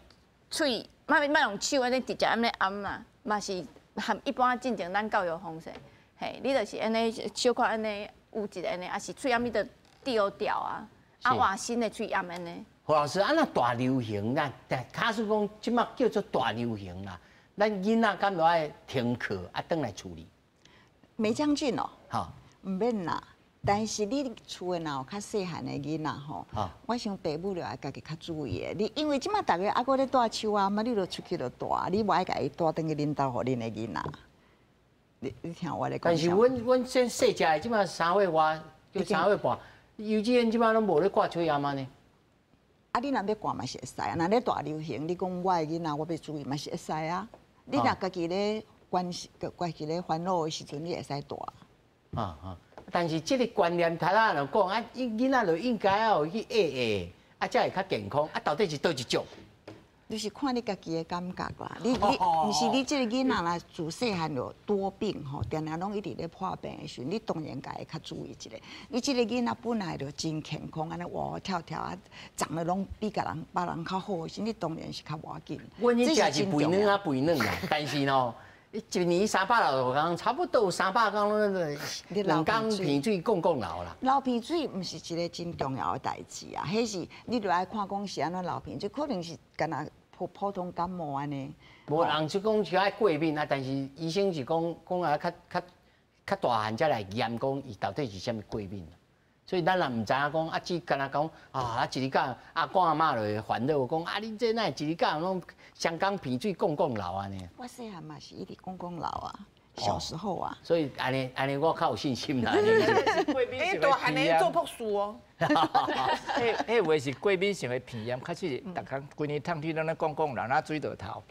嘴，莫用手安尼直接安尼按啦，嘛是含一般进前咱教育方式。嘿，你就是安尼小可安尼有一个安尼，啊是嘴暗你着丢掉啊，啊换新的嘴暗安尼。胡老师，那大流行啦，假使讲即马叫做大流行啦，咱囡仔敢落爱停课啊，转来处理。梅将军哦，好，唔免啦。但是你厝诶若有较细汉的囡仔吼，我想父母就要家己较注意诶。你因为即马大家还搁咧带手啊，嘛你著出去著带，你无爱家己带转去恁兜互恁的囡仔。你听我咧讲。但是阮先细只的，即马3岁外，叫3岁半，幼稚园即马拢无咧挂嘴牙嘛呢？啊，你若要挂嘛是会使啊，若咧大流行，你讲我的囡仔我要注意嘛是会使啊。你若家己咧家己咧烦恼的时阵，你会使带。但是这个观念，头仔就讲啊，囡仔就应该要去学，啊，才会较健康。啊，到底是倒一种？就是看你家己的感觉啦。你毋是你这个囡仔啦，自细汉就多病吼，定定拢一直咧破病的时阵，你当然家己较注意一下。你这个囡仔本来就真健康，安尼活活跳跳啊，长得拢比别人较好的时，你当然是较无要紧。阮迄只是肥嫩啊肥嫩啦，但是喏，一年360天，差不多300天拢2天鼻水讲流啦。流鼻水毋是一个真重要的代志啊，迄是你著爱看讲是安怎流鼻水，可能是干那普通感冒安尼。无人就讲是爱过敏啊，但是医生是讲啊较大汉才来验讲伊到底是啥物过敏。所以咱也唔知影讲，只干那讲一日甲阿公阿嬷就会烦恼讲，你这哪一日甲拢香港鼻水讲流安尼。我细汉嘛是一直讲流啊，小时候啊。所以安尼我较有信心啦。大汉的做朴素哦。迄话是过敏性的鼻炎，确实，逐工规年烫天拢咧讲流，那水倒头。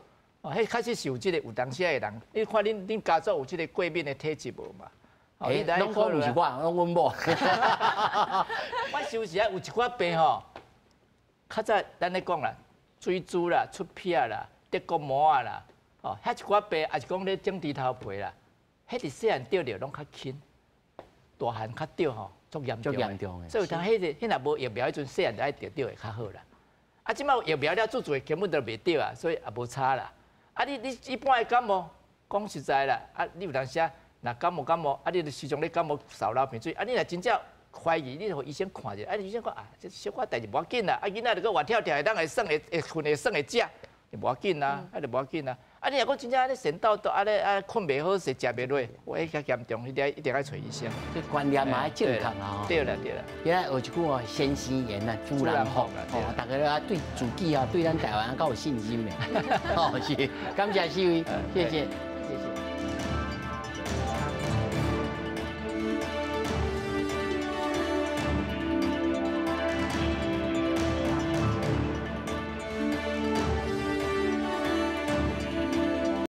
迄开始是有即个有当时的人，你看恁家族有即个过敏的体质无嘛？拢讲毋是我，拢阮某。我有时啊有一寡病吼，较早咱咧讲啦，水珠啦、出血啦、德国膜啊啦，哦，遐一寡病也是讲咧整猪头皮啦，迄伫细汉得着拢较轻，大汉较得吼，足严重的。所以当迄若无疫苗，迄阵细汉就爱得会较好啦。啊，即摆疫苗了，做做根本就袂得啊，所以也无差啦。啊，你一般的感冒，讲实在啦，啊，你有当时啊，若感冒，啊，你就时常咧感冒扫流鼻水，啊，你若真正怀疑，你就互医生看者，啊，医生讲啊，这小可代志无要紧啦，啊，囡仔就搁活跳跳会当会耍会困会耍会食，就无要紧啦，啊，就无要紧啦。啊，你若讲真正安尼神叨叨，安尼啊困袂好势，食袂落，我迄较严重，一定爱找医生。这观念嘛要正确啊！对啦。原来有一句哦，先生言啊，主人福哦，大家啊对自己啊，对咱台湾较有信心的。哦，是，感谢四位，谢谢。